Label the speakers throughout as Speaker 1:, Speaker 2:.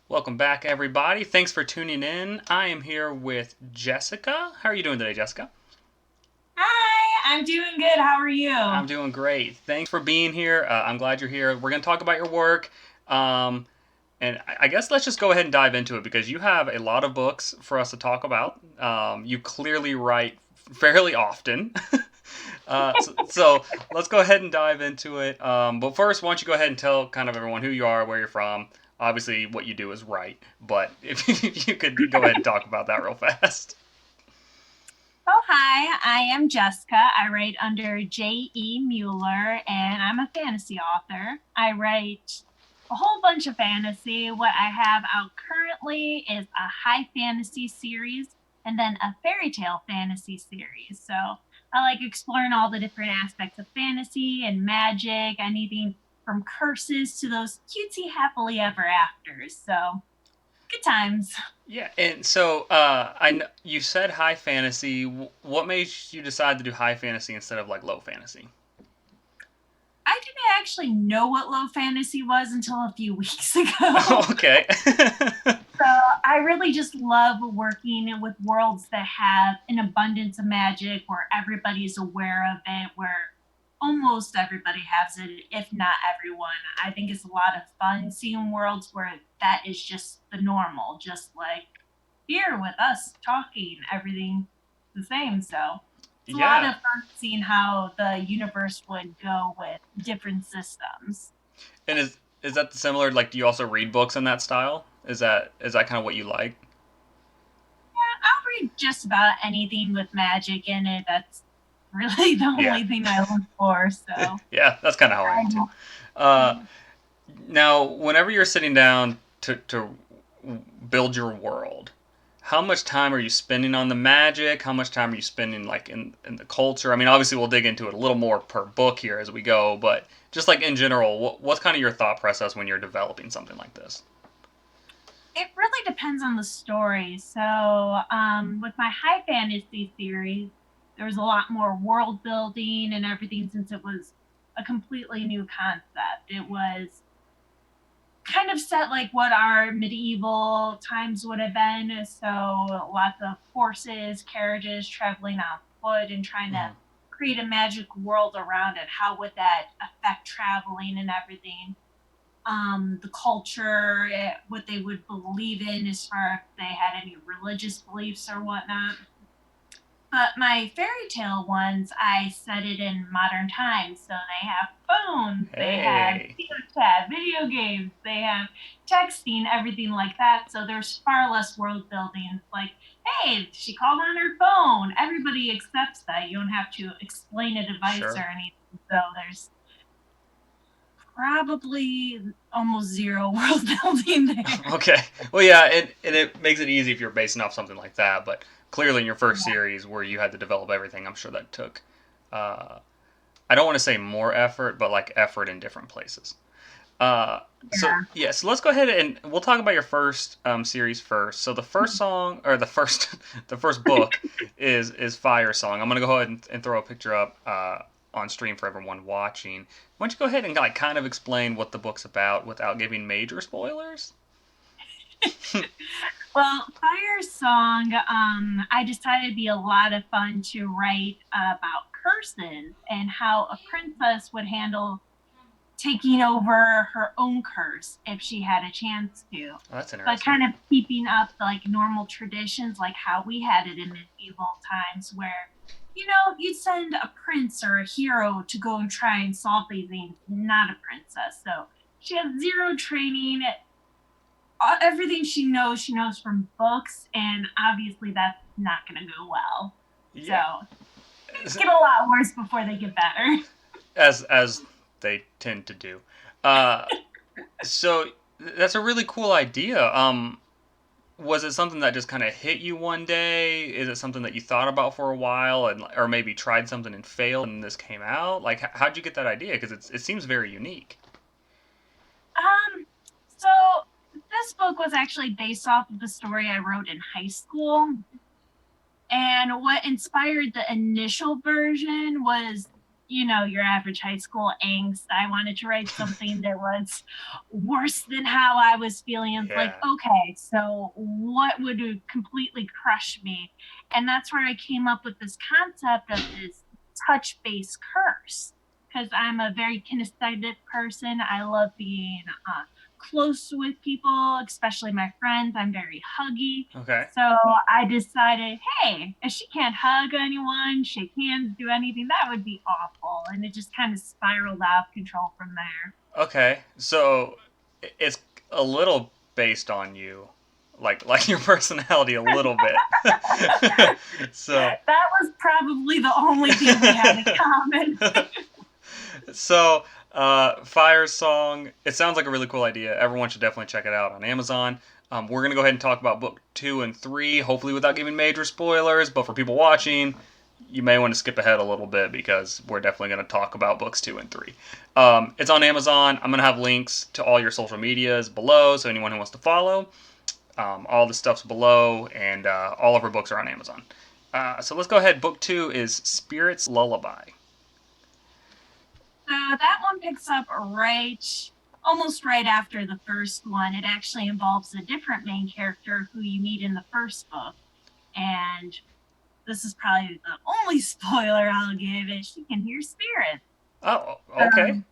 Speaker 1: Welcome back, everybody. Thanks for tuning in. I am here with Jessica. How are you doing today, Jessica?
Speaker 2: Hi, I'm doing good. How are you?
Speaker 1: I'm doing great. Thanks for being here. I'm glad you're here. We're going to talk about your work. Um, and I guess let's just go ahead and dive into it because you have a lot of books for us to talk about. You clearly write fairly often. So let's go ahead and dive into it. But first, why don't you go ahead and tell kind of everyone who you are, where you're from. Obviously, what you do is write, but if you could go ahead and talk about that real fast.
Speaker 2: Oh, hi. I am Jessica. I write under J.E. Mueller, and I'm a fantasy author. I write a whole bunch of fantasy. What I have out currently is a high fantasy series and then a fairy tale fantasy series. So I like exploring all the different aspects of fantasy and magic, anything from curses to those cutesy happily ever afters. So good times.
Speaker 1: Yeah, and so you said high fantasy. What made you decide to do high fantasy instead of like low fantasy?
Speaker 2: I didn't actually know what low fantasy was until a few weeks ago.
Speaker 1: Okay.
Speaker 2: So I really just love working with worlds that have an abundance of magic where everybody's aware of it, where almost everybody has it, if not everyone. I think it's a lot of fun seeing worlds where that is just the normal, just like here with us talking, everything the same. So it's a lot
Speaker 1: Yeah.
Speaker 2: of fun seeing how the universe would go with different systems.
Speaker 1: And is that similar? Like, do you also read books in that style? Is that kind of what you like?
Speaker 2: I'll read just about anything with magic in it. That's really the
Speaker 1: Yeah.
Speaker 2: only thing I look for. So
Speaker 1: Yeah, that's kind of how I am too. Uh, Now, whenever you're sitting down to build your world, how much time are you spending on the magic? How much time are you spending like in the culture? I mean, obviously we'll dig into it a little more per book here as we go, but just like in general, what's kind of your thought process when you're developing something like this?
Speaker 2: it really depends on the story. So with my high fantasy series, there was a lot more world building and everything since it was a completely new concept. It was kind of set like what our medieval times would have been. So lots of horses, carriages, traveling on foot and trying to
Speaker 1: Mhm.
Speaker 2: create a magic world around it. How would that affect traveling and everything? The culture, what they would believe in as far if they had any religious beliefs or whatnot. But my fairy tale ones, I set it in modern times. So they have phones, they have
Speaker 1: Hey.
Speaker 2: video chat, video games, they have texting, everything like that. So there's far less world building. It's like, hey, she called on her phone. Everybody accepts that. You don't have to explain a device or
Speaker 1: Sure.
Speaker 2: anything. So there's probably almost zero world building there.
Speaker 1: Okay. Well, yeah, and it makes it easy if you're basing off something like that, but clearly in your first series where you had to develop everything, I'm sure that took uh, I don't want to say more effort, but like effort in different places. So
Speaker 2: Yeah.
Speaker 1: yeah, so let's go ahead and we'll talk about your first series first. So the first song or the first the first book is Fire Song. I'm gonna go ahead and throw a picture up on stream for everyone watching. Why don't you go ahead and like kind of explain what the book's about without giving major spoilers?
Speaker 2: Well, Fire Song, I decided it'd be a lot of fun to write about curses and how a princess would handle taking over her own curse if she had a chance to.
Speaker 1: Oh, that's
Speaker 2: But
Speaker 1: interesting.
Speaker 2: kind of keeping up like normal traditions, like how we had it in medieval times, where you'd send a prince or a hero to go and try and solve these things, not a princess. So she has zero training. Everything she knows from books, and obviously that's not going to go well. So
Speaker 1: Yeah,
Speaker 2: things get a lot worse before they get better.
Speaker 1: as they tend to do. Uh, so that's a really cool idea. Was it something that just kind of hit you one day? Is it something that you thought about for a while and or maybe tried something and failed and this came out? Like how'd you get that idea? Because it seems very unique.
Speaker 2: So this book was actually based off of the story I wrote in high school. And what inspired the initial version was your average high school angst. I wanted to write something that was worse than how I was feeling. It's like,
Speaker 1: Yeah.
Speaker 2: okay, so what would completely crush me? And that's where I came up with this concept of this touch based curse. Because I'm a very kinesthetic person. I love being close with people, especially my friends. I'm very huggy.
Speaker 1: Okay.
Speaker 2: So I decided, hey, if she can't hug anyone, shake hands, do anything, that would be awful. And it just kind of spiraled out of control from there.
Speaker 1: Okay. So it's a little based on you, like your personality a little bit. So
Speaker 2: That was probably the only thing we had in common.
Speaker 1: so Fire Song. It sounds like a really cool idea. Everyone should definitely check it out on Amazon. We're gonna go ahead and talk about book 2 and 3, hopefully without giving major spoilers. But for people watching, you may want to skip ahead a little bit because we're definitely going to talk about books 2 and 3. It's on Amazon. I'm going to have links to all your social medias below, so anyone who wants to follow, all the stuff's below, and all of our books are on Amazon. So let's go ahead. Book 2 is Spirit's Lullaby.
Speaker 2: So that one picks up almost right after the first one. It actually involves a different main character who you meet in the first book. And this is probably the only spoiler I'll give is she can hear spirits.
Speaker 1: Oh, okay.
Speaker 2: Um,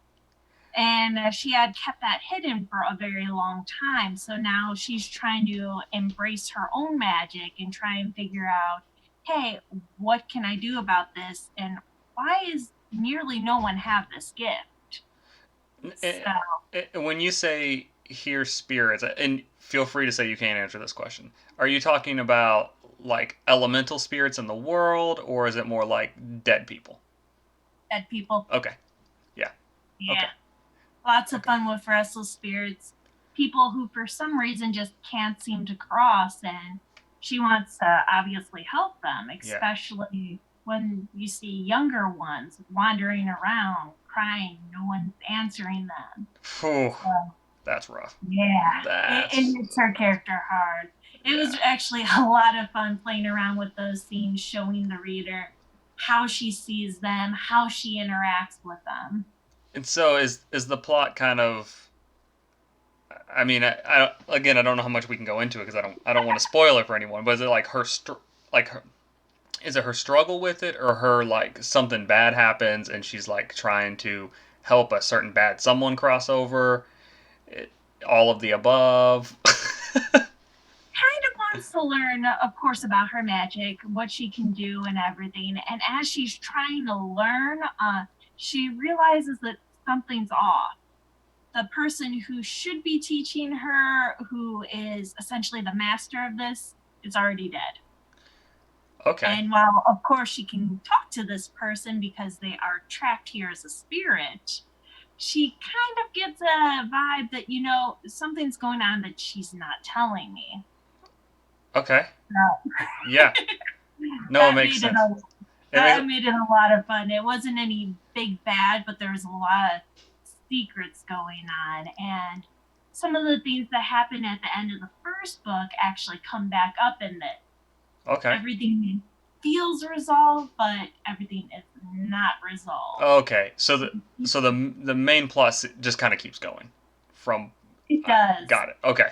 Speaker 2: and she had kept that hidden for a very long time. So now she's trying to embrace her own magic and try and figure out, hey, what can I do about this? And why is nearly no one have this gift? So
Speaker 1: When you say hear spirits, and feel free to say you can't answer this question, are you talking about like elemental spirits in the world, or is it more like dead people?
Speaker 2: dead people,
Speaker 1: Okay. Yeah.
Speaker 2: yeah,
Speaker 1: Okay.
Speaker 2: lots of
Speaker 1: Okay.
Speaker 2: fun with restless spirits, people who for some reason just can't seem to cross, and she wants to obviously help them,
Speaker 1: Yeah.
Speaker 2: especially when you see younger ones wandering around crying, no one's answering them.
Speaker 1: Phew.
Speaker 2: So
Speaker 1: That's rough.
Speaker 2: yeah, it
Speaker 1: That's
Speaker 2: hits her character hard. It was
Speaker 1: yeah.
Speaker 2: actually a lot of fun playing around with those scenes, showing the reader how she sees them, how she interacts with them.
Speaker 1: And so is the plot kind of? I mean, again, I don't know how much we can go into it because I don't want to spoil it for anyone. But is it like like her, is it her struggle with it, or her like something bad happens and she's like trying to help a certain bad someone cross over? It, all of the above.
Speaker 2: Kind of wants to learn, of course, about her magic, what she can do, and everything. And as she's trying to learn, she realizes that something's off. The person who should be teaching her, who is essentially the master of this, is already dead.
Speaker 1: Okay.
Speaker 2: And while, of course, she can talk to this person because they are trapped here as a spirit, she kind of gets a vibe that, something's going on that she's not telling me.
Speaker 1: Okay.
Speaker 2: So
Speaker 1: Yeah. No, it
Speaker 2: that
Speaker 1: makes
Speaker 2: made it
Speaker 1: sense.
Speaker 2: a
Speaker 1: It makes
Speaker 2: lot of fun. It wasn't any big bad, but there was a lot of secrets going on, and some of the things that happen at the end of the first book actually come back up in that
Speaker 1: okay.
Speaker 2: everything feels resolved, but everything is not resolved.
Speaker 1: Okay. So the main plus just kind of keeps going from.
Speaker 2: It does.
Speaker 1: Got it. Okay.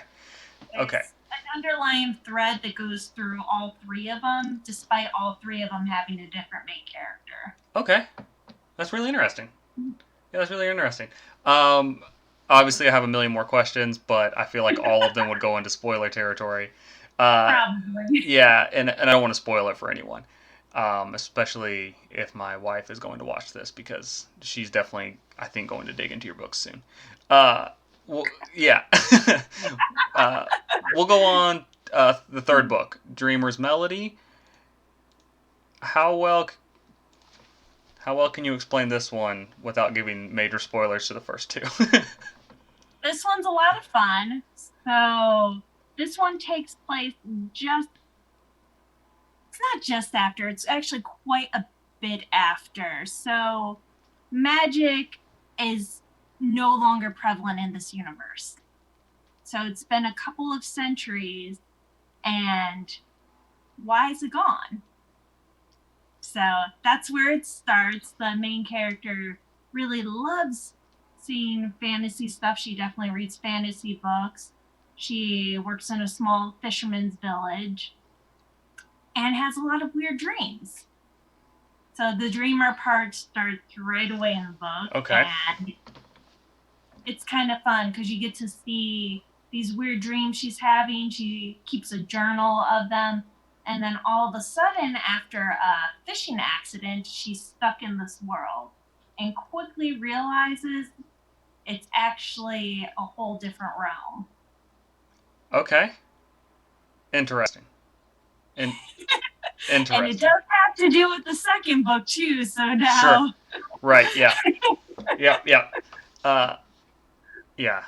Speaker 1: Okay.
Speaker 2: There's an underlying thread that goes through all three of them, despite all three of them having a different main character.
Speaker 1: Okay. That's really interesting. Yeah, that's really interesting. Um, Obviously, I have a million more questions, but I feel like all of them would go into spoiler territory. Uh,
Speaker 2: Probably.
Speaker 1: yeah, and I don't want to spoil it for anyone, especially if my wife is going to watch this because she's definitely, I think, going to dig into your books soon. Uh, well, yeah. uh, we'll go on the third book, Dreamer's Melody. How well how well can you explain this one without giving major spoilers to the first two?
Speaker 2: This one's a lot of fun. So this one takes place just it's not just after, it's actually quite a bit after. So magic is no longer prevalent in this universe. So it's been a couple of centuries, and why is it gone? So that's where it starts. The main character really loves seeing fantasy stuff. She definitely reads fantasy books. She works in a small fisherman's village and has a lot of weird dreams. So the dreamer part starts right away in the book,
Speaker 1: Okay.
Speaker 2: and it's kind of fun because you get to see these weird dreams she's having. She keeps a journal of them. And then all of a sudden, after a fishing accident, she's stuck in this world and quickly realizes it's actually a whole different realm.
Speaker 1: Okay. Interesting. In-
Speaker 2: And it
Speaker 1: interesting.
Speaker 2: does have to do with the second book, too. So
Speaker 1: Sure.
Speaker 2: now,
Speaker 1: Right. Yeah. Yep. Yep. Uh. Yeah.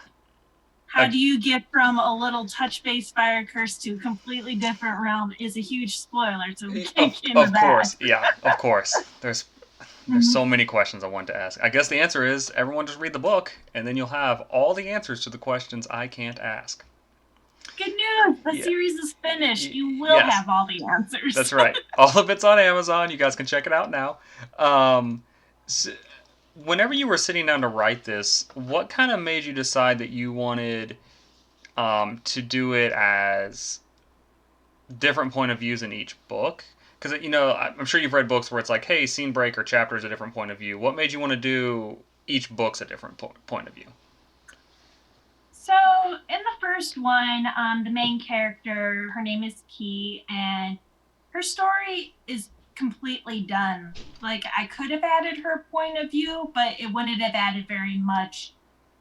Speaker 2: how do you get from a little touch base fire curse to a completely different realm is a huge spoiler, so we can't get into
Speaker 1: Of
Speaker 2: that.
Speaker 1: course. Yeah. Of course. There's
Speaker 2: Mhm.
Speaker 1: so many questions I want to ask. I guess the answer is everyone just read the book, and then you'll have all the answers to the questions I can't ask.
Speaker 2: Good news! The
Speaker 1: Yeah.
Speaker 2: series is finished. You will
Speaker 1: Yes.
Speaker 2: have all the answers.
Speaker 1: That's right. All of it's on Amazon. You guys can check it out now. Um, s Whenever you were sitting down to write this, what kind of made you decide that you wanted to do it as different point of views in each book? Because I'm sure you've read books where it's like, hey, scene break or chapter is a different point of view. What made you want to do each book's a different point of view?
Speaker 2: So, in the first one, the main character, her name is Key, and her story is completely done. Like, I could have added her point of view, but it wouldn't have added very much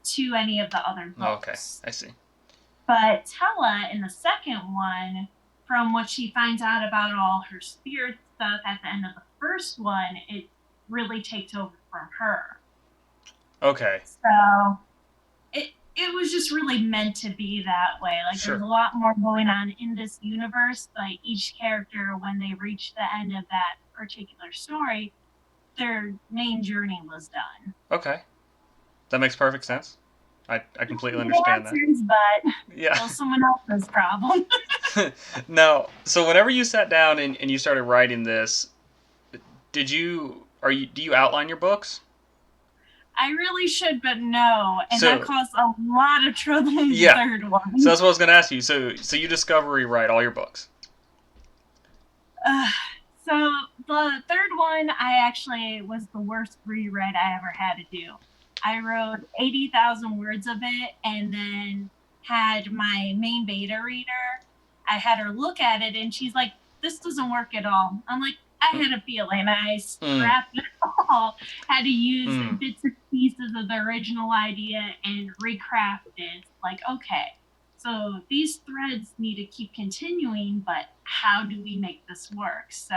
Speaker 2: to any of the other
Speaker 1: Okay,
Speaker 2: books.
Speaker 1: I see.
Speaker 2: But Tella, in the second one, from what she finds out about all her spirit stuff at the end of the first one, it really takes over from her.
Speaker 1: Okay,
Speaker 2: So it was just really meant to be that way. Like there's
Speaker 1: sure.
Speaker 2: a lot more going on in this universe. Like each character, when they reach the end of that particular story, their main journey was done.
Speaker 1: Okay, that makes perfect sense. I completely
Speaker 2: The
Speaker 1: understand that.
Speaker 2: answers, but
Speaker 1: Yeah.
Speaker 2: still someone else's problem.
Speaker 1: Now, so whenever you sat down and you started writing this, do you outline your books?
Speaker 2: I really should, but no, and that
Speaker 1: So
Speaker 2: caused a lot of trouble in the
Speaker 1: yeah,
Speaker 2: third
Speaker 1: so
Speaker 2: one.
Speaker 1: that's what I was gonna ask you. So you discovery write all your books.
Speaker 2: Uh, so the third one, I actually was the worst reread I ever had to do. I wrote 80,000 words of it and then had my main beta reader. I had her look at it and she's like, this doesn't work at all. I'm like, I had a feeling. I
Speaker 1: Mm,
Speaker 2: scrapped it all, had to use
Speaker 1: mm.
Speaker 2: bits and pieces of the original idea and recraft it. Like, okay, so these threads need to keep continuing, but how do we make this work? So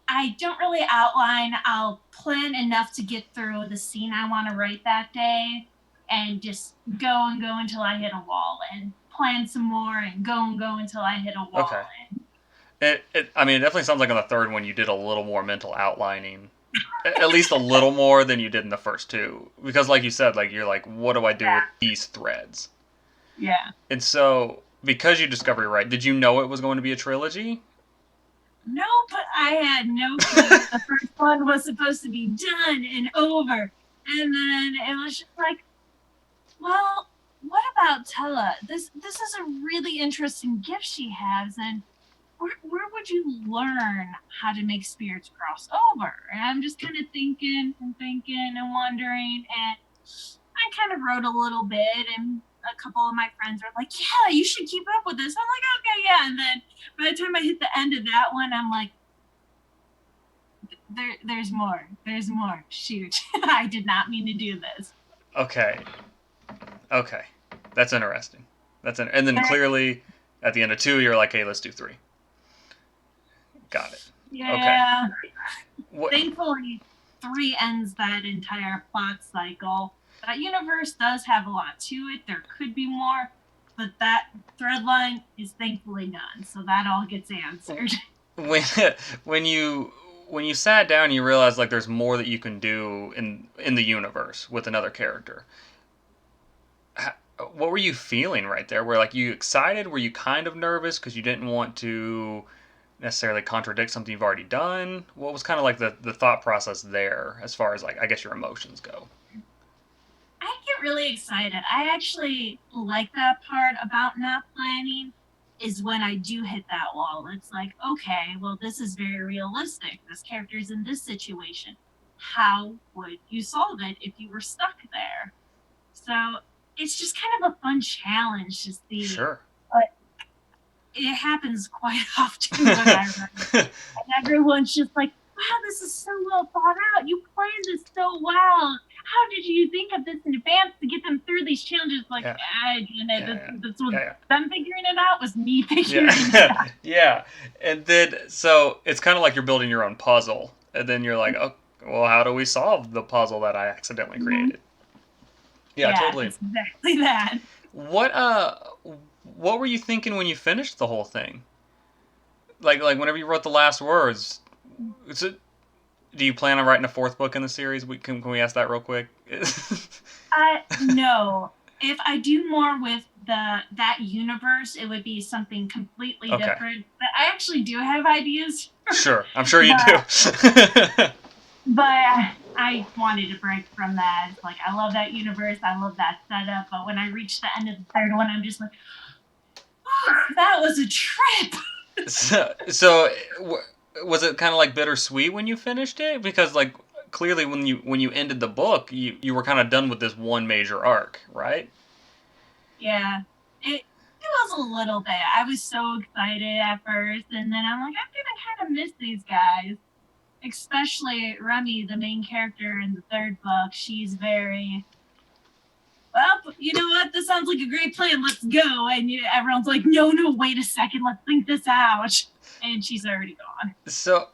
Speaker 2: I don't really outline. I'll plan enough to get through the scene I want to write that day and just go and go until I hit a wall and plan some more and go until I hit a
Speaker 1: Okay.
Speaker 2: wall. And
Speaker 1: I mean, it definitely sounds like on the third one you did a little more mental outlining, at least a little more than you did in the first two. Because, like you said, like you're like, what do I do with
Speaker 2: yeah,
Speaker 1: these threads?
Speaker 2: yeah.
Speaker 1: And so, because you discovery right, did you know it was going to be a trilogy?
Speaker 2: No, but I had no clue. The first one was supposed to be done and over. And then it was just like, well, what about Tella? This is a really interesting gift she has, and where would you learn how to make spirits cross over? And I'm just kind of thinking and wondering, and I kind of wrote a little bit, and a couple of my friends were like, "Yeah, you should keep up with this." I'm like, "Okay, yeah." And then by the time I hit the end of that one, I'm like, there's more. There's more. Shoot, I did not mean to do this.
Speaker 1: Okay. Okay. That's interesting. And then clearly at the end of two, you're like, hey, let's do three. Got it. Okay.
Speaker 2: Yeah.
Speaker 1: What?
Speaker 2: Thankfully, three ends that entire plot cycle. That universe does have a lot to it. There could be more, but that thread line is thankfully done. So that all gets answered.
Speaker 1: When when you when you sat down, you realized like there's more that you can do in the universe with another character. What were you feeling right there? Were like you excited? Were you kind of nervous because you didn't want to necessarily contradict something you've already done? What was kind of like the thought process there as far as like I guess your emotions go?
Speaker 2: I get really excited. I actually like that part about not planning is when I do hit that wall. It's like, okay, well, this is very realistic. This character's in this situation. How would you solve it if you were stuck there? So it's just kind of a fun challenge to see.
Speaker 1: Sure.
Speaker 2: But it happens quite often when I run. And everyone's just like, wow, this is so well thought out. You planned this so well. How did you think of this in advance to get them through these challenges? Like,
Speaker 1: Yeah.
Speaker 2: I didn't.
Speaker 1: Yeah. Yeah.
Speaker 2: This was
Speaker 1: Yeah.
Speaker 2: them figuring it out, was me figuring it
Speaker 1: Yeah.
Speaker 2: out.
Speaker 1: Yeah. And then so it's kind of like you're building your own puzzle, and then you're like, oh, well, how do we solve the puzzle that I accidentally
Speaker 2: Mhm.
Speaker 1: created? Yeah,
Speaker 2: Yeah,
Speaker 1: totally.
Speaker 2: it's exactly that.
Speaker 1: What what were you thinking when you finished the whole thing? Like whenever you wrote the last words, is it, do you plan on writing a fourth book in the series? Can we ask that real quick?
Speaker 2: No. If I do more with that universe, it would be something completely
Speaker 1: Okay.
Speaker 2: different. But I actually do have ideas,
Speaker 1: Sure. I'm sure you
Speaker 2: but
Speaker 1: do.
Speaker 2: but I wanted to break from that. Like, I love that universe. I love that setup. But when I reach the end of the third one, I'm just like, oh, that was a trip.
Speaker 1: so was it kind of like bittersweet when you finished it? Because like clearly when you ended the book, you were kind of done with this one major arc, right?
Speaker 2: Yeah, it was a little bit. I was so excited at first, and then I'm like, I'm gonna kind of miss these guys, especially Remy, the main character in the third book. She's very well. You know what? This sounds like a great plan. Let's go. And everyone's like, no, no, wait a second. Let's think this out. And she's already gone.
Speaker 1: So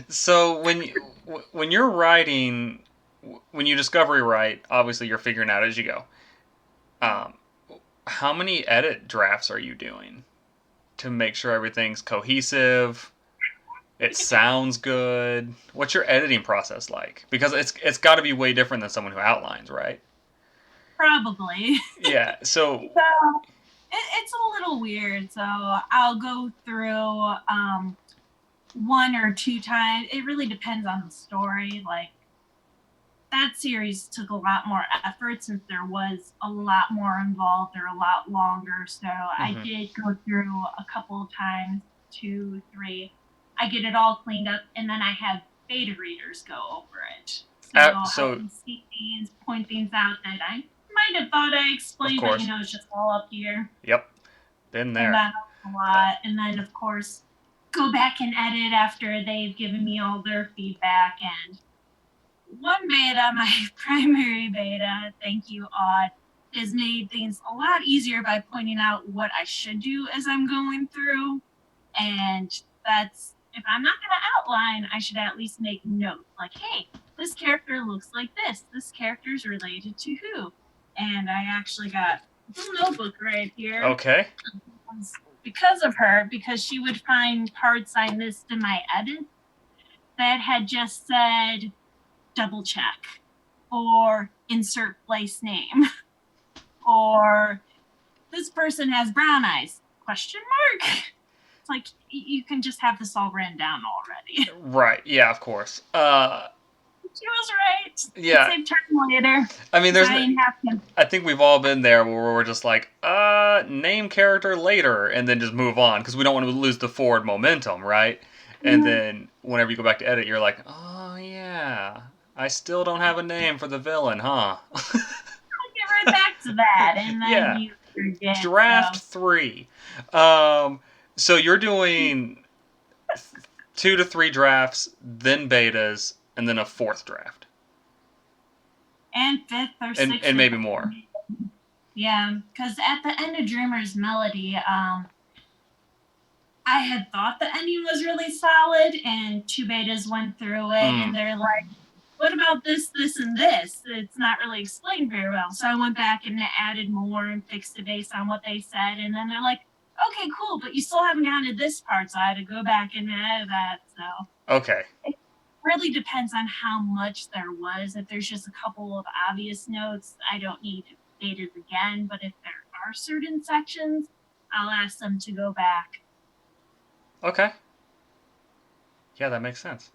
Speaker 1: so when you're writing, when you discovery write, obviously you're figuring out as you go. Um, how many edit drafts are you doing to make sure everything's cohesive? It sounds good. What's your editing process like? Because it's got to be way different than someone who outlines, right?
Speaker 2: Probably.
Speaker 1: Yeah. So
Speaker 2: So it's a little weird. So I'll go through one or two times. It really depends on the story. Like, that series took a lot more effort since there was a lot more involved. They're a lot longer. So I
Speaker 1: mhm.
Speaker 2: did go through a couple of times, two, three. I get it all cleaned up, and then I have beta readers go over it. So help
Speaker 1: So
Speaker 2: me see things, point things out that I might have thought I
Speaker 1: of
Speaker 2: explained, but
Speaker 1: course,
Speaker 2: it's just all up here.
Speaker 1: yep, been
Speaker 2: And
Speaker 1: there.
Speaker 2: that helps a lot. And then, of course, go back and edit after they've given me all their feedback. And one beta, my primary beta, thank you, Odd, has made things a lot easier by pointing out what I should do as I'm going through. And that's, if I'm not going to outline, I should at least make notes like, hey, this character looks like this. This character is related to who? And I actually got a little notebook right here
Speaker 1: Okay.
Speaker 2: because of her, because she would find parts I missed in my edit that had just said double check or insert place name or this person has brown eyes question mark. It's like you can just have this all written down already.
Speaker 1: Right. Yeah. Of course.
Speaker 2: She was right. It
Speaker 1: Yeah.
Speaker 2: saved time later.
Speaker 1: I mean,
Speaker 2: So I didn't have to.
Speaker 1: I think we've all been there where we're just like, name character later, and then just move on because we don't want to lose the forward momentum, right? And then whenever you go back to edit, you're like, oh yeah, I still don't have a name for the villain, huh?
Speaker 2: I'll get right back to that, and then
Speaker 1: Yeah.
Speaker 2: you forget.
Speaker 1: Draft
Speaker 2: So
Speaker 1: 3. Um, so you're doing 2 to 3 drafts, then betas, and then a fourth draft,
Speaker 2: and fifth or sixth.
Speaker 1: and maybe more.
Speaker 2: Yeah, because at the end of Dreamer's Melody, I had thought the ending was really solid, and two betas went through it, and they're like, what about this, this, and this? It's not really explained very well. So I went back and added more and fixed it based on what they said. And then they're like, okay, cool, but you still haven't gotten to this part. So I had to go back and add that. So
Speaker 1: Okay.
Speaker 2: it really depends on how much there was. If there's just a couple of obvious notes, I don't need betas again. But if there are certain sections, I'll ask them to go back.
Speaker 1: Okay. Yeah, that makes sense.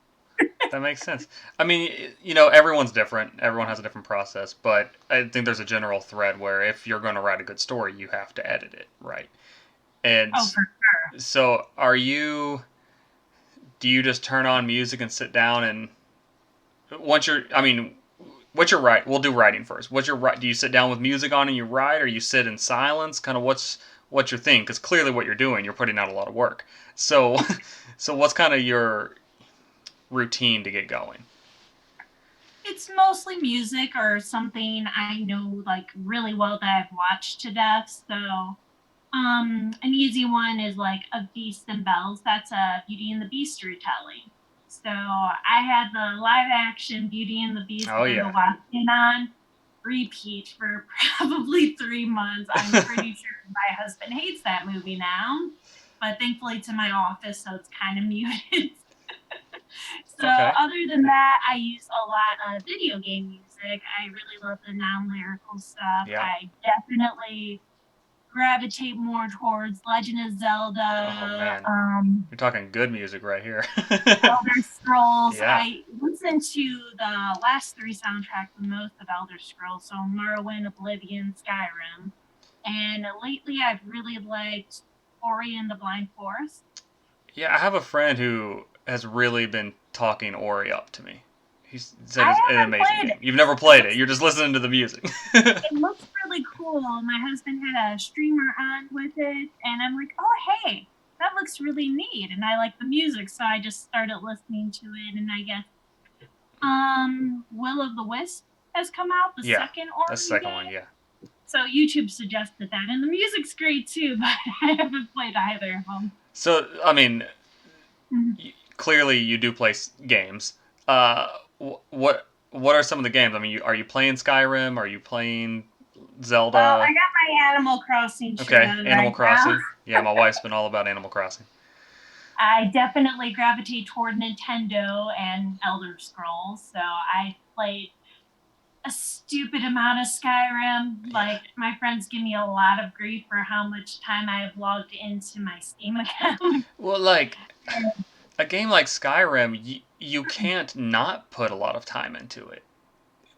Speaker 1: That makes sense. I mean, everyone's different. Everyone has a different process, but I think there's a general thread where if you're going to write a good story, you have to edit it, right? And
Speaker 2: Oh, for sure.
Speaker 1: so, do you just turn on music and sit down and I mean, what's your write? We'll do writing first. What's your write? Do you sit down with music on and you write, or you sit in silence? Kind of what's your thing? Because clearly, what you're doing, you're putting out a lot of work. So, so what's kind of your routine to get going?
Speaker 2: It's mostly music or something I know like really well that I've watched to death. So, an easy one is like A Feast and Bells. That's a Beauty and the Beast retelling. So I had the live action Beauty and the Beast
Speaker 1: Oh
Speaker 2: that Emma
Speaker 1: yeah.
Speaker 2: Watson on repeat for probably 3 months. I'm pretty sure my husband hates that movie now, but thankfully it's in my office, so it's kind of muted. So
Speaker 1: Okay.
Speaker 2: other than that, I use a lot of video game music. I really love the non-lyrical stuff.
Speaker 1: Yeah.
Speaker 2: I definitely gravitate more towards Legend of
Speaker 1: Oh
Speaker 2: Zelda,
Speaker 1: man, you're talking good music right here.
Speaker 2: Elder Scrolls.
Speaker 1: Yeah.
Speaker 2: I listen to the last three soundtracks the most of Elder Scrolls, so Morrowind, Oblivion, Skyrim. And lately I've really liked Ori and the Blind Forest.
Speaker 1: Yeah, I have a friend who has really been talking Ori up to me. He said
Speaker 2: I
Speaker 1: it's an
Speaker 2: haven't
Speaker 1: amazing
Speaker 2: played
Speaker 1: game.
Speaker 2: it.
Speaker 1: You've never
Speaker 2: It
Speaker 1: played it.
Speaker 2: looks
Speaker 1: You're just listening to the music.
Speaker 2: it looks really cool. My husband had a streamer on with it, and I'm like, oh, hey, that looks really neat. And I like the music, so I just started listening to it. And I guess Will of the Wisp has come out, the
Speaker 1: Yeah,
Speaker 2: second
Speaker 1: that's the
Speaker 2: Ori
Speaker 1: second one.
Speaker 2: game.
Speaker 1: Yeah.
Speaker 2: So YouTube suggested that, and the music's great too, but I haven't played either of them.
Speaker 1: So I mean,
Speaker 2: Mhm.
Speaker 1: clearly you do play games. Uh, what are some of the games? I mean, are you playing Skyrim? Are you playing
Speaker 2: Well, I
Speaker 1: Zelda?
Speaker 2: got my Animal Crossing shirt
Speaker 1: Okay,
Speaker 2: on
Speaker 1: Animal
Speaker 2: right now.
Speaker 1: Crossing. Yeah, my wife's been all about Animal Crossing.
Speaker 2: I definitely gravitate toward Nintendo and Elder Scrolls, so I played a stupid amount of Skyrim.
Speaker 1: Yeah.
Speaker 2: Like my friends give me a lot of grief for how much time I have logged into my Steam account.
Speaker 1: Well, like a game like Skyrim, you can't not put a lot of time into it.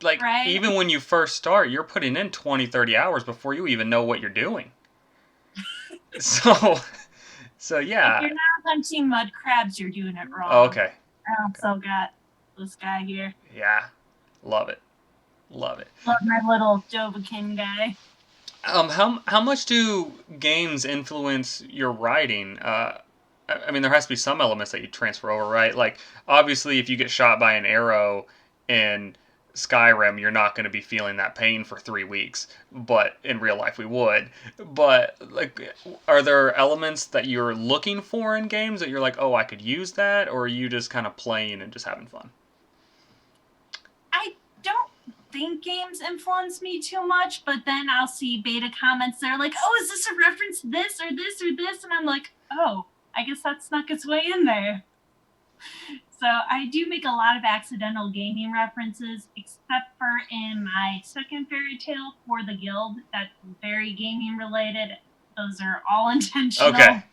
Speaker 1: Like
Speaker 2: Right?
Speaker 1: even when you first start, you're putting in 20, 30 hours before you even know what you're doing. So so
Speaker 2: If
Speaker 1: yeah.
Speaker 2: you're not hunting mud crabs, you're doing it
Speaker 1: Oh,
Speaker 2: wrong.
Speaker 1: okay.
Speaker 2: I
Speaker 1: Okay.
Speaker 2: also got this guy here.
Speaker 1: Yeah. Love it. Love it.
Speaker 2: Love my little Dovahkiin guy.
Speaker 1: How much do games influence your writing? I mean, there has to be some elements that you transfer over, right? Like, obviously, if you get shot by an arrow in Skyrim, you're not going to be feeling that pain for 3 weeks. But in real life, we would. But like, are there elements that you're looking for in games that you're like, oh, I could use that, or are you just kind of playing and just having fun?
Speaker 2: I don't think games influence me too much, but then I'll see beta comments that are like, oh, is this a reference to this or this or this? And I'm like, oh, I guess that snuck its way in there. So I do make a lot of accidental gaming references, except for in my second fairy tale for the guild. That's very gaming related. Those are all
Speaker 1: Okay.
Speaker 2: intentional.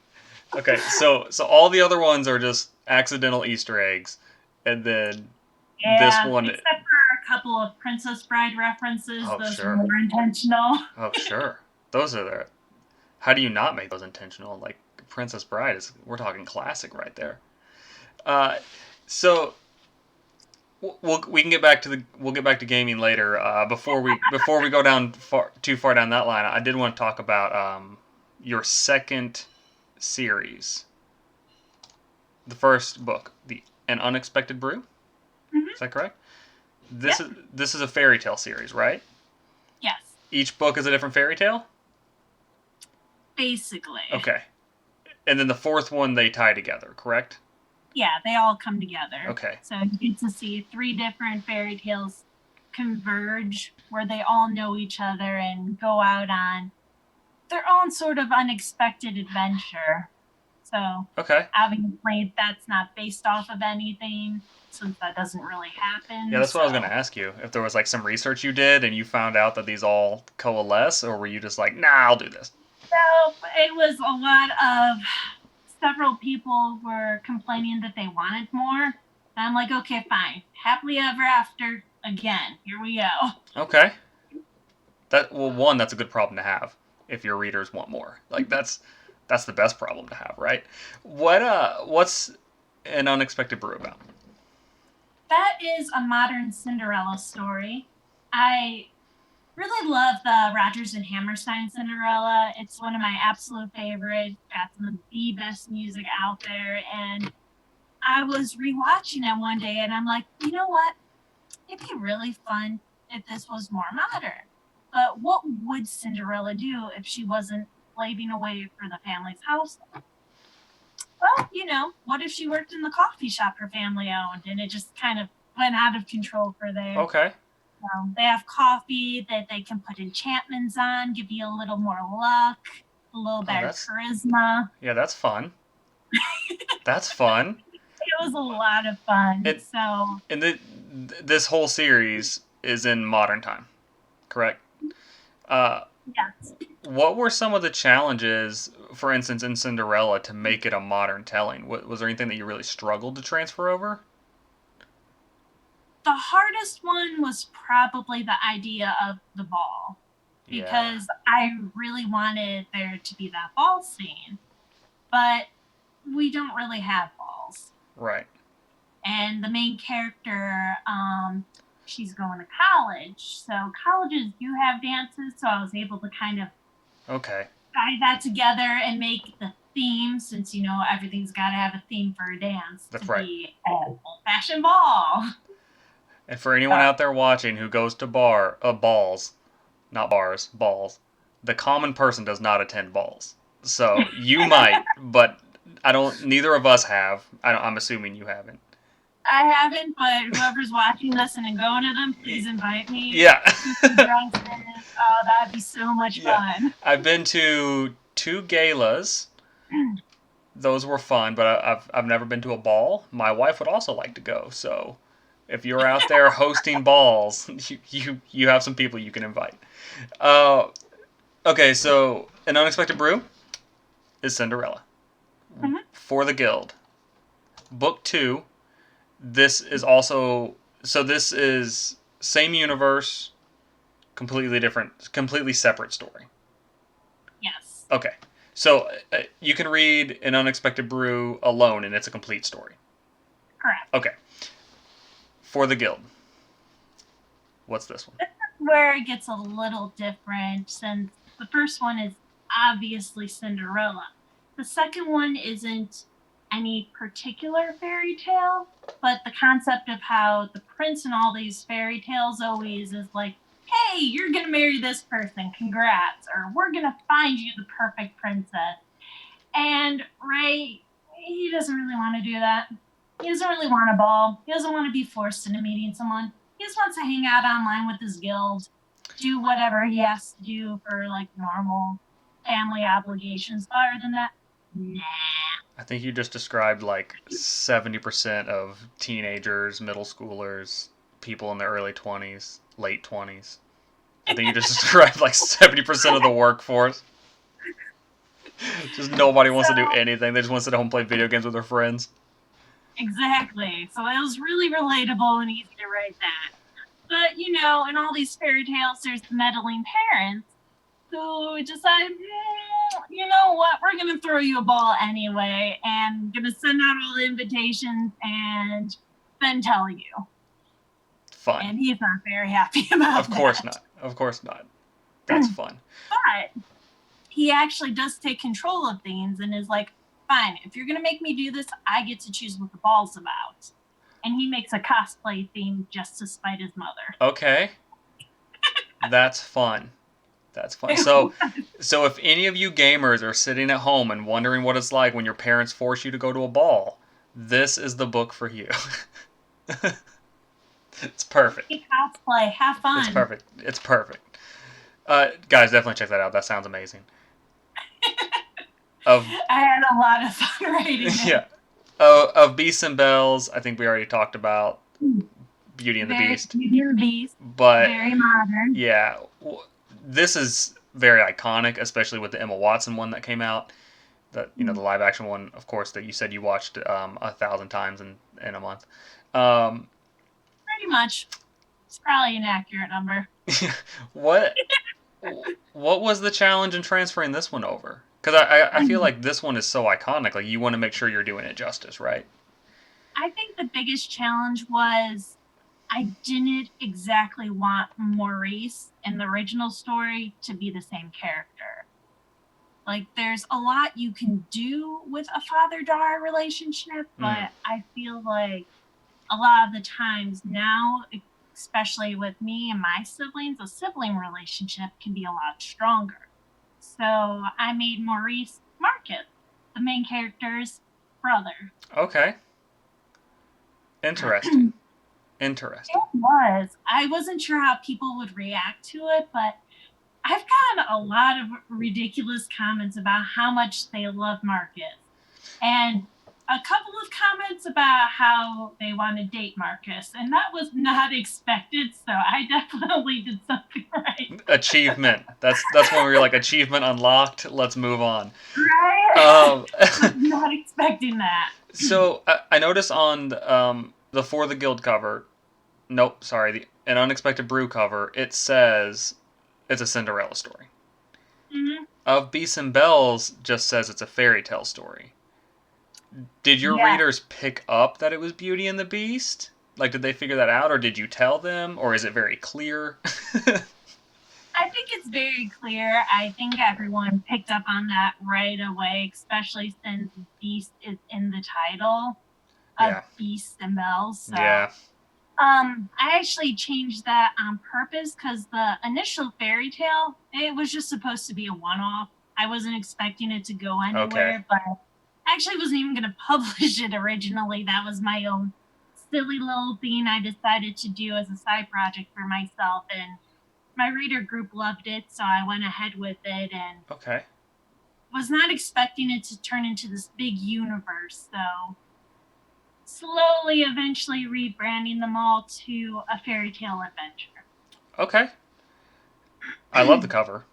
Speaker 1: Okay. So all the other ones are just accidental Easter eggs, and then this
Speaker 2: Yeah,
Speaker 1: one.
Speaker 2: except for a couple of Princess Bride references.
Speaker 1: Oh,
Speaker 2: Those are
Speaker 1: sure.
Speaker 2: more intentional.
Speaker 1: Oh, sure. Those are the. How do you not make those intentional? Like Princess Bride is. We're talking classic right there. Uh, so we can get back to the. We'll get back to gaming later. Before we go down too far down that line, I did want to talk about your second series, the first book, the An Unexpected Brew.
Speaker 2: Mm-hmm.
Speaker 1: Is that correct? This
Speaker 2: Yep.
Speaker 1: is this is a fairy tale series, right?
Speaker 2: Yes.
Speaker 1: Each book is a different fairy tale.
Speaker 2: Basically.
Speaker 1: Okay. And then the fourth one they tie together, correct?
Speaker 2: Yeah, they all come together.
Speaker 1: Okay.
Speaker 2: So you get to see three different fairy tales converge where they all know each other and go out on their own sort of unexpected adventure. So
Speaker 1: Okay.
Speaker 2: obviously that's not based off of anything since that doesn't really
Speaker 1: Yeah,
Speaker 2: happen.
Speaker 1: that's what I was going
Speaker 2: So
Speaker 1: to ask you. If there was like some research you did and you found out that these all coalesce, or were you just like, nah, I'll do this?
Speaker 2: so it was a lot of several people were complaining that they wanted more. And I'm like, okay, fine. Happily ever after again. Here we go.
Speaker 1: Okay. One, that's a good problem to have if your readers want more. Like that's the best problem to have, right? What's an unexpected brew about?
Speaker 2: That is a modern Cinderella story. I really love the Rodgers and Hammerstein Cinderella. It's one of my absolute favorites. Got some of the best music out there. And I was rewatching it one day and I'm like, you know what? It'd be really fun if this was more modern. But what would Cinderella do if she wasn't slaving away for the family's house? Well, what if she worked in the coffee shop her family owned and it just kind of went out of control for there?
Speaker 1: Okay.
Speaker 2: They have coffee that they can put enchantments on, give you a little more luck, a little
Speaker 1: Oh,
Speaker 2: better charisma.
Speaker 1: yeah, that's fun. That's fun.
Speaker 2: It was a lot of fun.
Speaker 1: It,
Speaker 2: So,
Speaker 1: and this whole series is in modern time, correct?
Speaker 2: yes.
Speaker 1: What were some of the challenges, for instance, in Cinderella to make it a modern telling? Was there anything that you really struggled to transfer over?
Speaker 2: The hardest one was probably the idea of the ball
Speaker 1: Yeah.
Speaker 2: because I really wanted there to be that ball scene, but we don't really have balls.
Speaker 1: Right.
Speaker 2: And the main character, she's going to college. So colleges do have dances, so I was able to kind of
Speaker 1: Okay.
Speaker 2: tie that together and make the theme, since everything's got to have a theme for a dance.
Speaker 1: That's
Speaker 2: to
Speaker 1: right.
Speaker 2: Be an old-fashioned ball.
Speaker 1: And for anyone out there watching who goes to balls, not bars, balls, the common person does not attend balls. So you might, but I don't. Neither of us have. I'm assuming you haven't.
Speaker 2: I haven't, but whoever's watching this and going to them, please invite me.
Speaker 1: Yeah.
Speaker 2: Oh, that'd be so much fun.
Speaker 1: I've been to 2 galas. Those were fun, but I've never been to a ball. My wife would also like to go, so if you're out there hosting balls, you have some people you can invite. Okay, so an unexpected brew is Cinderella.
Speaker 2: Mm-hmm.
Speaker 1: For the Guild, book 2. This is also this is same universe, completely different, completely separate story.
Speaker 2: Yes.
Speaker 1: Okay, so you can read an unexpected brew alone, and it's a complete story.
Speaker 2: Correct.
Speaker 1: Okay. For the Guild. What's this one?
Speaker 2: This is where it gets a little different, since the first one is obviously Cinderella. The second one isn't any particular fairy tale, but the concept of how the prince in all these fairy tales always is like, hey, you're going to marry this person, congrats, or we're going to find you the perfect princess. And Ray, he doesn't really want to do that. He doesn't really want a ball. He doesn't want to be forced into meeting someone. He just wants to hang out online with his guild, do whatever he has to do for like normal family obligations. Other than that, nah.
Speaker 1: I think you just described like 70% of teenagers, middle schoolers, people in their early 20s, late 20s. I think you just described like 70% of the workforce. Just nobody wants to do anything. They just want to sit at home and play video games with their friends.
Speaker 2: Exactly. So it was really relatable and easy to write that. But, in all these fairy tales, there's the meddling parents who decide, you know what, we're going to throw you a ball anyway and going to send out all the invitations and then tell you.
Speaker 1: Fun.
Speaker 2: And he's not very happy about
Speaker 1: Of course not. Of course not. That's fun.
Speaker 2: But he actually does take control of things and is like, fine, if you're going to make me do this, I get to choose what the ball's about. And he makes a cosplay theme just to spite his mother.
Speaker 1: Okay. That's fun. That's fun. So if any of you gamers are sitting at home and wondering what it's like when your parents force you to go to a ball, this is the book for you. It's perfect.
Speaker 2: Cosplay, have fun.
Speaker 1: It's perfect. It's perfect. Guys, definitely check that out. That sounds amazing.
Speaker 2: I had a lot of fun writing it.
Speaker 1: Yeah. Of Beasts and Bells, I think we already talked about Beauty and the Beast.
Speaker 2: Beauty and the Beast.
Speaker 1: But
Speaker 2: very modern.
Speaker 1: Yeah. This is very iconic, especially with the Emma Watson one that came out. The live action one, of course, that you said you watched 1,000 times in a month. Um,
Speaker 2: Pretty much. It's probably an accurate number.
Speaker 1: what what was the challenge in transferring this one over? Because I feel like this one is so iconic. Like you want to make sure you're doing it justice, right?
Speaker 2: I think the biggest challenge was I didn't exactly want Maurice in the original story to be the same character. Like, there's a lot you can do with a father daughter relationship,
Speaker 1: Mm.
Speaker 2: but I feel like a lot of the times now, especially with me and my siblings, a sibling relationship can be a lot stronger. So I made Maurice Marcus, the main character's brother.
Speaker 1: Okay. Interesting. Interesting.
Speaker 2: It was. I wasn't sure how people would react to it, but I've gotten a lot of ridiculous comments about how much they love Marcus. And a couple of comments about how they want to date Marcus. And that was not expected, so I definitely did something right.
Speaker 1: Achievement. That's when we're like achievement unlocked. Let's move on.
Speaker 2: Right?
Speaker 1: Um,
Speaker 2: Was not expecting that.
Speaker 1: so I noticed on the For the Guild cover. Nope, sorry, the An Unexpected Brew cover. It says it's a Cinderella story.
Speaker 2: Mm-hmm.
Speaker 1: Of Beasts and Bells just says it's a fairy tale story. Did your
Speaker 2: Yeah.
Speaker 1: readers pick up that it was Beauty and the Beast? Like, did they figure that out, or did you tell them, or is it very clear?
Speaker 2: I think it's very clear. I think everyone picked up on that right away, especially since Beast is in the title of
Speaker 1: Yeah.
Speaker 2: Beasts and Bells. So
Speaker 1: Yeah.
Speaker 2: I actually changed that on purpose because the initial fairy tale, it was just supposed to be a one-off. I wasn't expecting it to go
Speaker 1: Okay.
Speaker 2: anywhere, but I actually wasn't even going to publish it originally. That was my own silly little thing I decided to do as a side project for myself, and my reader group loved it, so I went ahead with it and
Speaker 1: Okay.
Speaker 2: was not expecting it to turn into this big universe. So slowly, eventually rebranding them all to a fairy tale adventure.
Speaker 1: Okay. I love the cover.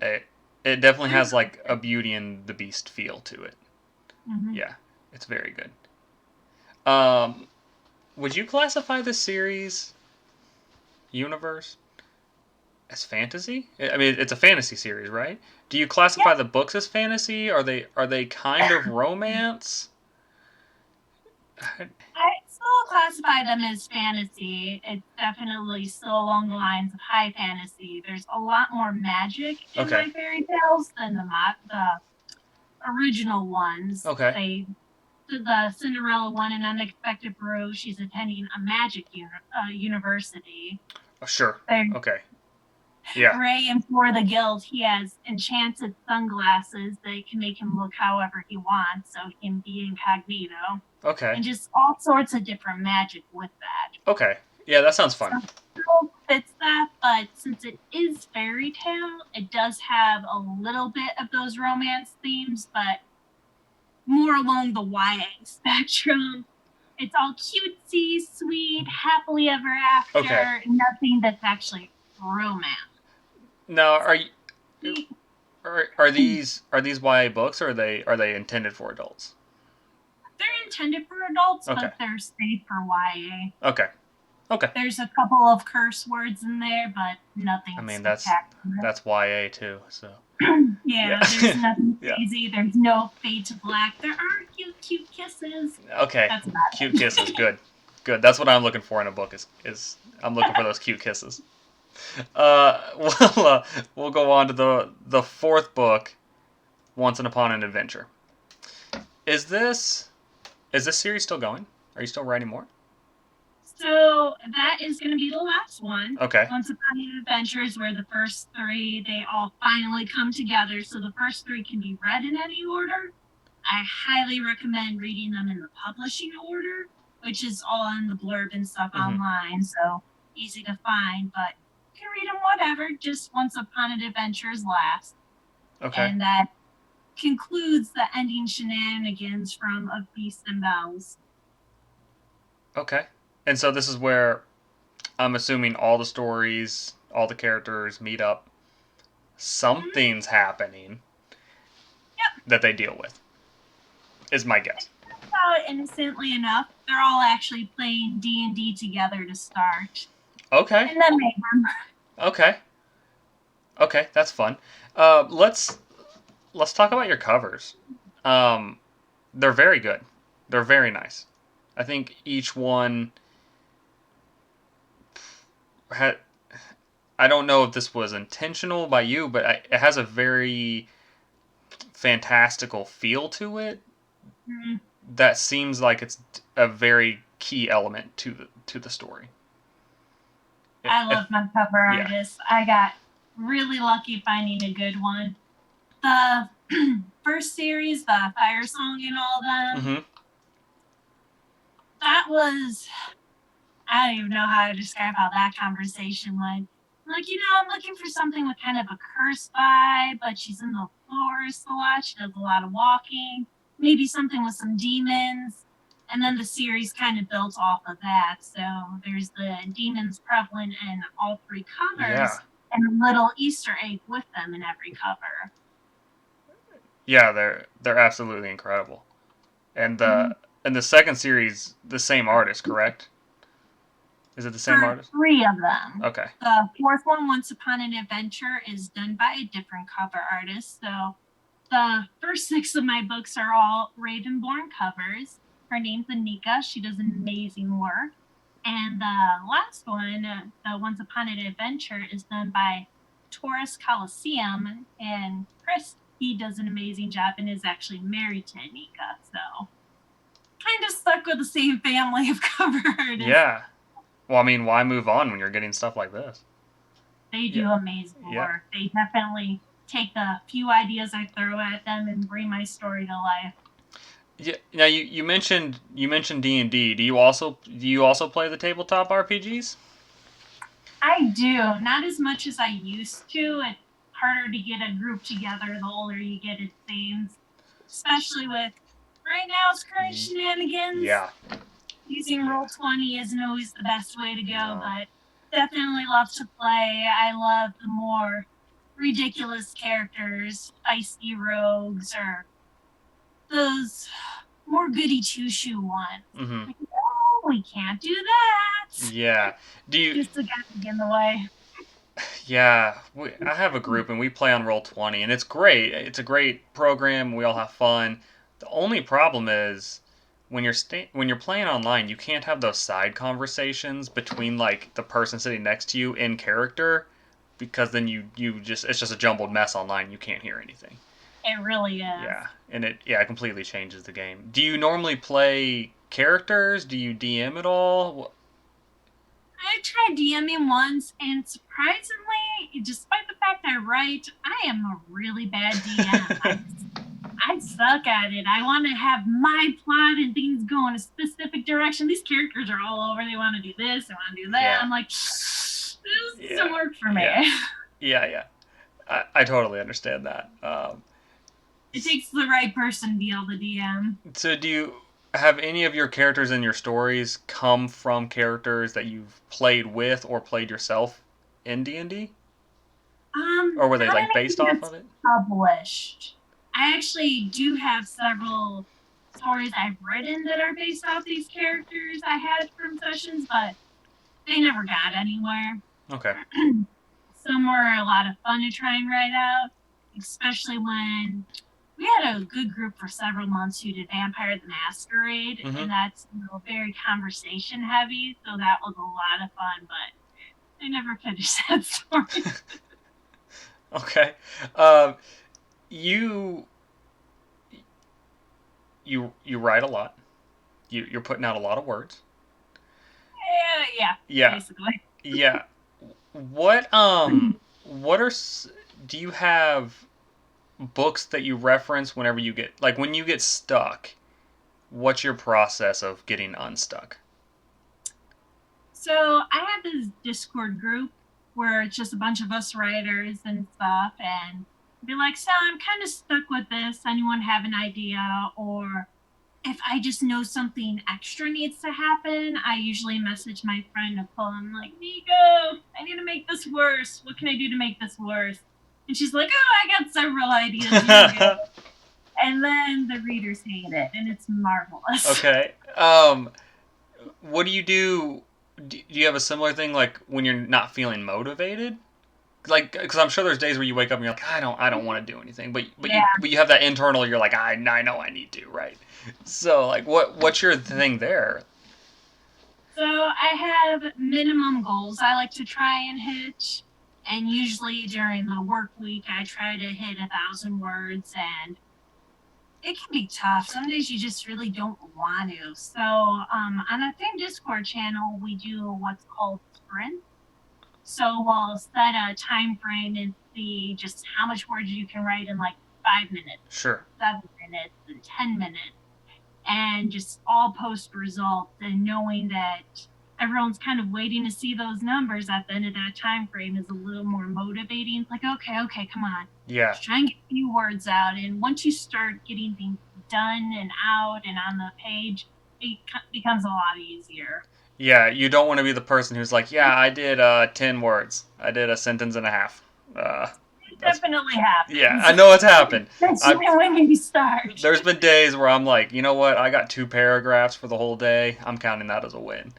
Speaker 1: It definitely has like a Beauty and the Beast feel to it.
Speaker 2: Mm-hmm.
Speaker 1: Yeah, it's very good. Um, would you classify the series universe as fantasy? I mean, it's a fantasy series, right? Do you classify
Speaker 2: Yep.
Speaker 1: the books as fantasy? Are they kind of romance?
Speaker 2: I still classify them as fantasy. It's definitely still along the lines of high fantasy. There's a lot more magic in
Speaker 1: Okay.
Speaker 2: my fairy tales than the original ones.
Speaker 1: Okay.
Speaker 2: The Cinderella one in Unexpected Brew, she's attending a magic university.
Speaker 1: Oh, sure.
Speaker 2: There,
Speaker 1: Okay. Yeah.
Speaker 2: Ray and For the Guild, he has enchanted sunglasses that can make him look however he wants, so he can be incognito.
Speaker 1: Okay.
Speaker 2: And just all sorts of different magic with that.
Speaker 1: Okay. Yeah, that sounds fun.
Speaker 2: So it fits that, but since it is fairy tale, it does have a little bit of those romance themes, but more along the YA spectrum. It's all cutesy, sweet, happily ever after,
Speaker 1: Okay.
Speaker 2: nothing that's actually romance.
Speaker 1: Now, are these YA books, or are they intended for adults?
Speaker 2: They're intended for adults,
Speaker 1: Okay.
Speaker 2: but they're safe for YA.
Speaker 1: Okay. Okay.
Speaker 2: There's a couple of curse words in there, but nothing
Speaker 1: I mean,
Speaker 2: spectacular.
Speaker 1: that's YA too. So
Speaker 2: Yeah, there's nothing
Speaker 1: Yeah.
Speaker 2: crazy. There's no fade to black. There are cute kisses.
Speaker 1: Okay.
Speaker 2: That's about
Speaker 1: Cute
Speaker 2: it.
Speaker 1: kisses. Good. Good. That's what I'm looking for in a book. Is I'm looking for those cute kisses. We'll go on to the fourth book, Once and Upon an Adventure. Is this series still going? Are you still writing more?
Speaker 2: So that is going to be the last one.
Speaker 1: Okay.
Speaker 2: Once Upon an Adventure is where the first three, they all finally come together. So the first three can be read in any order. I highly recommend reading them in the publishing order, which is all on the blurb and stuff online. So easy to find, but you can read them whatever. Just Once Upon an Adventure is last.
Speaker 1: Okay.
Speaker 2: And that concludes the ending shenanigans from Of Beasts and Bells.
Speaker 1: Okay. And so this is where I'm assuming all the stories, all the characters meet up. Something's happening.
Speaker 2: Yep.
Speaker 1: that they deal with. Is my guess.
Speaker 2: Innocently enough, they're all actually playing D&D together to start.
Speaker 1: Okay.
Speaker 2: And then Mayhem.
Speaker 1: Okay. Okay, that's fun. Let's talk about your covers. They're very good. They're very nice. I think each one had. I don't know if this was intentional by you, but it has a very fantastical feel to it.
Speaker 2: Mm-hmm.
Speaker 1: That seems like it's a very key element to the story.
Speaker 2: I love my cover artists. I got really lucky finding a good one. The first series, the Fire Song and all them, that was, I don't even know how to describe how that conversation went. Like, I'm looking for something with kind of a curse vibe, but she's in the forest a lot. She does a lot of walking. Maybe something with some demons. And then the series kind of built off of that. So there's the demons prevalent in all three covers, and a little Easter egg with them in every cover.
Speaker 1: Yeah, they're absolutely incredible. And the second series, the same artist, correct? Is it the same artist?
Speaker 2: 3 of them.
Speaker 1: Okay.
Speaker 2: The fourth one, Once Upon an Adventure, is done by a different cover artist. So the first 6 of my books are all Ravenborn covers. Her name's Anika. She does amazing work. And the last one, the Once Upon an Adventure, is done by Taurus Coliseum. And Chris, he does an amazing job and is actually married to Anika. So kind of stuck with the same family of cover artists.
Speaker 1: Yeah. Well, I mean, why move on when you're getting stuff like this?
Speaker 2: They do amazing work. They definitely take the few ideas I throw at them and bring my story to life.
Speaker 1: Yeah. Now you mentioned D&D. Do you also play the tabletop RPGs?
Speaker 2: I do, not as much as I used to. It's harder to get a group together the older you get, it seems. Especially with right now's current shenanigans.
Speaker 1: Yeah.
Speaker 2: Using Roll20 isn't always the best way to go, but definitely love to play. I love the more ridiculous characters, feisty rogues, or those more goody two-shoe ones.
Speaker 1: Mm-hmm.
Speaker 2: Like, no, we can't do that.
Speaker 1: Yeah. Do you
Speaker 2: just to get in the way?
Speaker 1: Yeah, I have a group and we play on Roll20, and it's great. It's a great program. We all have fun. The only problem is when you're playing online, you can't have those side conversations between like the person sitting next to you in character, because then you just it's just a jumbled mess online. You can't hear anything.
Speaker 2: It really is.
Speaker 1: Yeah, and it completely changes the game. Do you normally play characters? Do you DM at all?
Speaker 2: I tried DMing once, and surprisingly, despite the fact I write, I am a really bad DM. I suck at it. I want to have my plot and things go in a specific direction. These characters are all over. They want to do this. They want to do that. Yeah. I'm like, this doesn't work for me.
Speaker 1: Yeah. I totally understand that.
Speaker 2: It takes the right person to be able to DM.
Speaker 1: So do you have any of your characters in your stories come from characters that you've played with or played yourself in D&D? Or were they like based off of it?
Speaker 2: Published. I actually do have several stories I've written that are based off these characters I had from sessions, but they never got anywhere.
Speaker 1: Okay.
Speaker 2: Some were a lot of fun to try and write out, especially when we had a good group for several months who did Vampire the Masquerade, and that's very conversation heavy, so that was a lot of fun, but I never finished that story.
Speaker 1: Okay. You write a lot. You're putting out a lot of words.
Speaker 2: Yeah. Basically.
Speaker 1: Yeah. What do you have books that you reference whenever you get when you get stuck? What's your process of getting unstuck?
Speaker 2: So I have this Discord group where it's just a bunch of us writers and stuff, and be like, so I'm kind of stuck with this. Anyone have an idea? Or if I just know something extra needs to happen, I usually message my friend to pull him like, Nico, I need to make this worse. What can I do to make this worse? And she's like, oh, I got several ideas. And then the readers hate it, and it's marvelous.
Speaker 1: Okay. What do you do? Do you have a similar thing like when you're not feeling motivated? Like, because I'm sure there's days where you wake up and you're like, I don't want to do anything,
Speaker 2: Yeah.
Speaker 1: but you have that internal. You're like, I know I need to, right? So like, what's your thing there?
Speaker 2: So I have minimum goals I like to try and hit. And usually during the work week, I try to hit 1,000 words, and it can be tough. Some days you just really don't want to. So on the same Discord channel, we do what's called sprints. So we'll set a time frame and see just how much words you can write in like 5 minutes,
Speaker 1: Sure.
Speaker 2: 7 minutes, and 10 minutes, and just all post results, and knowing that everyone's kind of waiting to see those numbers at the end of that time frame is a little more motivating. It's like, okay, come on,
Speaker 1: Yeah.
Speaker 2: just try and get a few words out. And once you start getting things done and out and on the page, it becomes a lot easier.
Speaker 1: Yeah. You don't want to be the person who's like, yeah, I did 10 words. I did a sentence and a half. Uh,
Speaker 2: It
Speaker 1: that's
Speaker 2: definitely
Speaker 1: yeah.
Speaker 2: happens.
Speaker 1: I know it's happened.
Speaker 2: That's
Speaker 1: I
Speaker 2: when you start.
Speaker 1: There's been days where I'm like, you know what? I got 2 paragraphs for the whole day. I'm counting that as a win.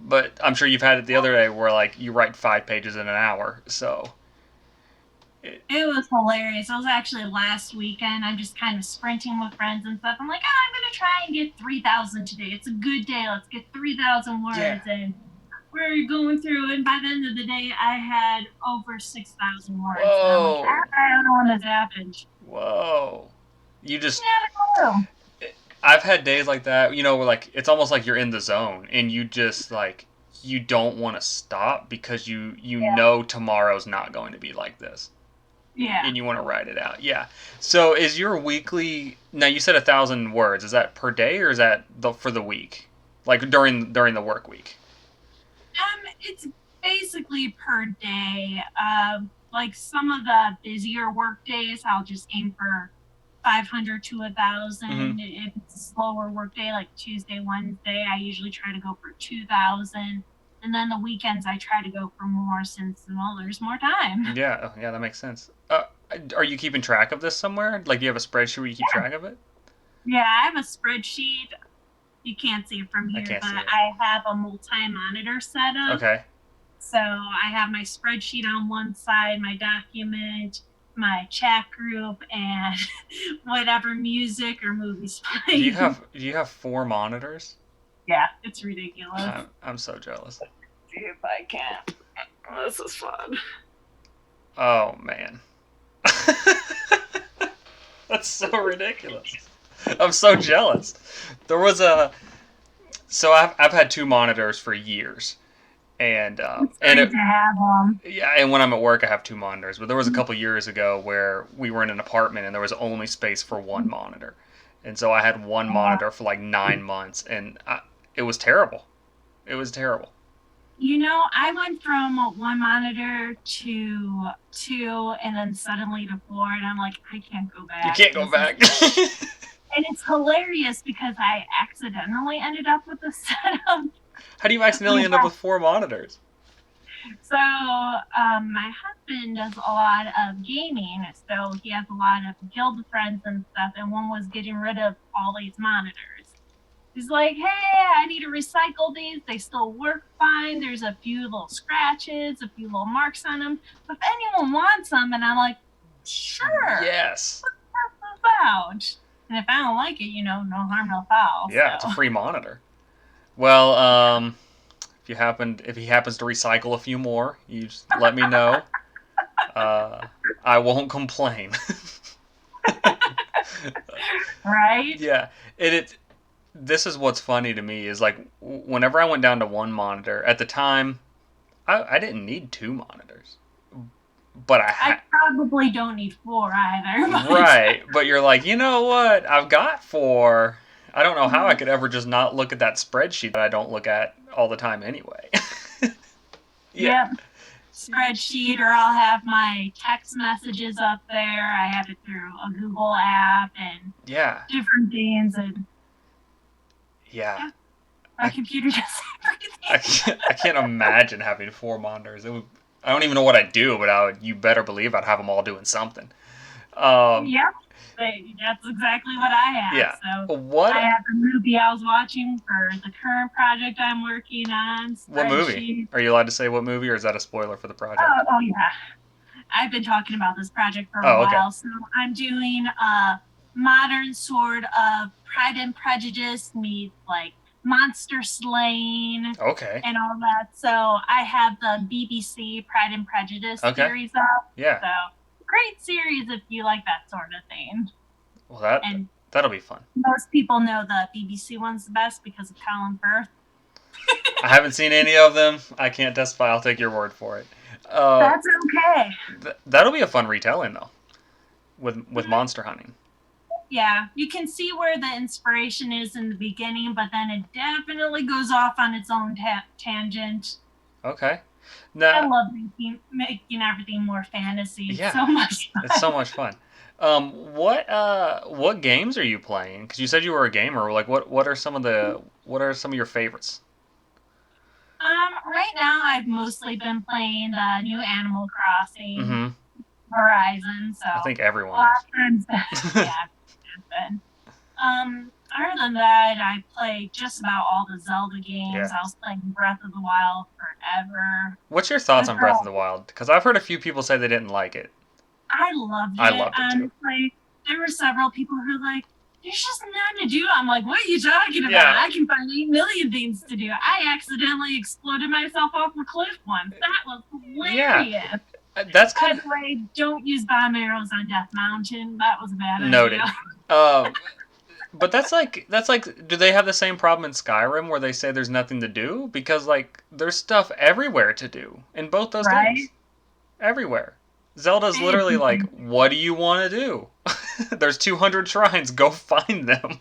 Speaker 1: But I'm sure you've had it the other day where like you write 5 pages in an hour. So it,
Speaker 2: It was hilarious. It was actually last weekend. I'm just kind of sprinting with friends and stuff. I'm like, oh, I'm going to try and get 3,000 today. It's a good day. Let's get 3,000
Speaker 1: yeah.
Speaker 2: words. And we're going through. And by the end of the day, I had over 6,000 words. And I'm like,
Speaker 1: Whoa.
Speaker 2: I don't know when this happened.
Speaker 1: Whoa. You
Speaker 2: You
Speaker 1: just
Speaker 2: never know.
Speaker 1: I've had days like that, where like it's almost like you're in the zone and you just like you don't want to stop because you
Speaker 2: Yeah.
Speaker 1: know tomorrow's not going to be like this.
Speaker 2: Yeah.
Speaker 1: And you want to write it out. Yeah. So is your weekly now you said 1,000 words, is that per day or is that for the week? Like during the work week?
Speaker 2: It's basically per day. Like some of the busier work days, I'll just aim for 500 to a
Speaker 1: Mm-hmm.
Speaker 2: 1,000. If it's a slower work day, like Tuesday, Wednesday, I usually try to go for 2,000. And then the weekends, I try to go for more since, well, there's more time.
Speaker 1: Yeah, oh, yeah, that makes sense. Are you keeping track of this somewhere? Like, do you have a spreadsheet where you keep track of it?
Speaker 2: Yeah, I have a spreadsheet. You can't see it from
Speaker 1: I
Speaker 2: here,
Speaker 1: can't
Speaker 2: but
Speaker 1: see it.
Speaker 2: I have a multi-monitor setup.
Speaker 1: Okay.
Speaker 2: So I have my spreadsheet on one side, my document, my chat group, and whatever music or movies playing.
Speaker 1: Do you have 4 monitors?
Speaker 2: Yeah, it's ridiculous.
Speaker 1: I'm so jealous.
Speaker 2: See if I can. This is fun.
Speaker 1: Oh man. That's so ridiculous. I'm so jealous. There was a so I've had 2 monitors for years, and
Speaker 2: It's great to have them.
Speaker 1: yeah, and when I'm at work I have 2 monitors. But there was a couple years ago where we were in an apartment and there was only space for one monitor, and so I had one monitor for like 9 months, and it was terrible. It was terrible.
Speaker 2: I went from one monitor to two and then suddenly to four, and I'm like, I can't go
Speaker 1: You
Speaker 2: back.
Speaker 1: can't go back.
Speaker 2: And it's hilarious because I accidentally ended up with a setup.
Speaker 1: How do you accidentally end up with 4 monitors?
Speaker 2: So, my husband does a lot of gaming, so he has a lot of guild friends and stuff, and one was getting rid of all these monitors. He's like, hey, I need to recycle these. They still work fine. There's a few little scratches, a few little marks on them. But if anyone wants them, and I'm like, sure,
Speaker 1: Yes.
Speaker 2: what's about? And if I don't like it, no harm, no foul.
Speaker 1: Yeah,
Speaker 2: So.
Speaker 1: it's a free monitor. Well, if he happens to recycle a few more, you just let me know. I won't complain.
Speaker 2: Right?
Speaker 1: Yeah, it. This is what's funny to me is like whenever I went down to one monitor at the time, I didn't need 2 monitors, but
Speaker 2: I probably don't need four either.
Speaker 1: right. But you're like, you know what? I've got 4. I don't know how I could ever just not look at that spreadsheet that I don't look at all the time anyway. Yeah.
Speaker 2: Yep. Spreadsheet, or I'll have my text messages up there. I have it through a Google app and
Speaker 1: Yeah.
Speaker 2: different things, and
Speaker 1: Yeah.
Speaker 2: my computer does everything.
Speaker 1: I can't imagine having 4 monitors. I don't even know what I'd do, but you better believe I'd have them all doing something. Um,
Speaker 2: Yep. That's exactly what I have.
Speaker 1: Yeah.
Speaker 2: So I
Speaker 1: What
Speaker 2: have the movie I was watching for the current project I'm working on,
Speaker 1: what movie?
Speaker 2: spreadsheet.
Speaker 1: Are you allowed to say what movie, or is that a spoiler for the project?
Speaker 2: Oh yeah. I've been talking about this project for a
Speaker 1: Oh, okay.
Speaker 2: while. So I'm doing a modern sort of Pride and Prejudice meets like monster slaying
Speaker 1: Okay.
Speaker 2: and all that. So I have the BBC Pride and Prejudice
Speaker 1: Okay.
Speaker 2: series up.
Speaker 1: Yeah.
Speaker 2: So great series if you like that sort of thing.
Speaker 1: Well,
Speaker 2: And
Speaker 1: that'll be fun.
Speaker 2: most people know the BBC one's the best because of Colin Firth.
Speaker 1: I haven't seen any of them. I can't testify. I'll take your word for it. Uh,
Speaker 2: That's okay.
Speaker 1: that'll be a fun retelling though, with
Speaker 2: Mhm.
Speaker 1: monster hunting.
Speaker 2: Yeah, you can see where the inspiration is in the beginning, but then it definitely goes off on its own tangent.
Speaker 1: Okay.
Speaker 2: I
Speaker 1: Now,
Speaker 2: love making everything more fantasy. It's
Speaker 1: yeah,
Speaker 2: so much
Speaker 1: it's so
Speaker 2: fun.
Speaker 1: much fun. What games are you playing? Because you said you were a gamer. Like, what are some of your favorites?
Speaker 2: Right now I've mostly been playing the new Animal Crossing
Speaker 1: Mm-hmm.
Speaker 2: Horizon, so
Speaker 1: I think
Speaker 2: a
Speaker 1: everyone
Speaker 2: lot
Speaker 1: is.
Speaker 2: of times, yeah, it's been. Other than that, I play just about all the Zelda games.
Speaker 1: Yeah.
Speaker 2: I was playing Breath of the Wild forever.
Speaker 1: What's your thoughts
Speaker 2: The
Speaker 1: on Breath of
Speaker 2: girl
Speaker 1: the Wild? Because I've heard a few people say they didn't like it.
Speaker 2: I loved
Speaker 1: I
Speaker 2: it,
Speaker 1: loved it too.
Speaker 2: honestly. There were several people who were like, there's just nothing to do. I'm like, what are you talking about?
Speaker 1: Yeah.
Speaker 2: I can find 8 million things to do. I accidentally exploded myself off a cliff once. That was
Speaker 1: Yeah.
Speaker 2: hilarious.
Speaker 1: That's
Speaker 2: By
Speaker 1: kind
Speaker 2: the way, don't use bomb arrows on Death Mountain. That was a bad
Speaker 1: of
Speaker 2: idea.
Speaker 1: noted. Um, but that's like, do they have the same problem in Skyrim where they say there's nothing to do? Because like there's stuff everywhere to do in both those games.
Speaker 2: Right?
Speaker 1: Everywhere. Zelda's
Speaker 2: It's
Speaker 1: literally like, what do you want to do? There's 200 shrines. Go find them.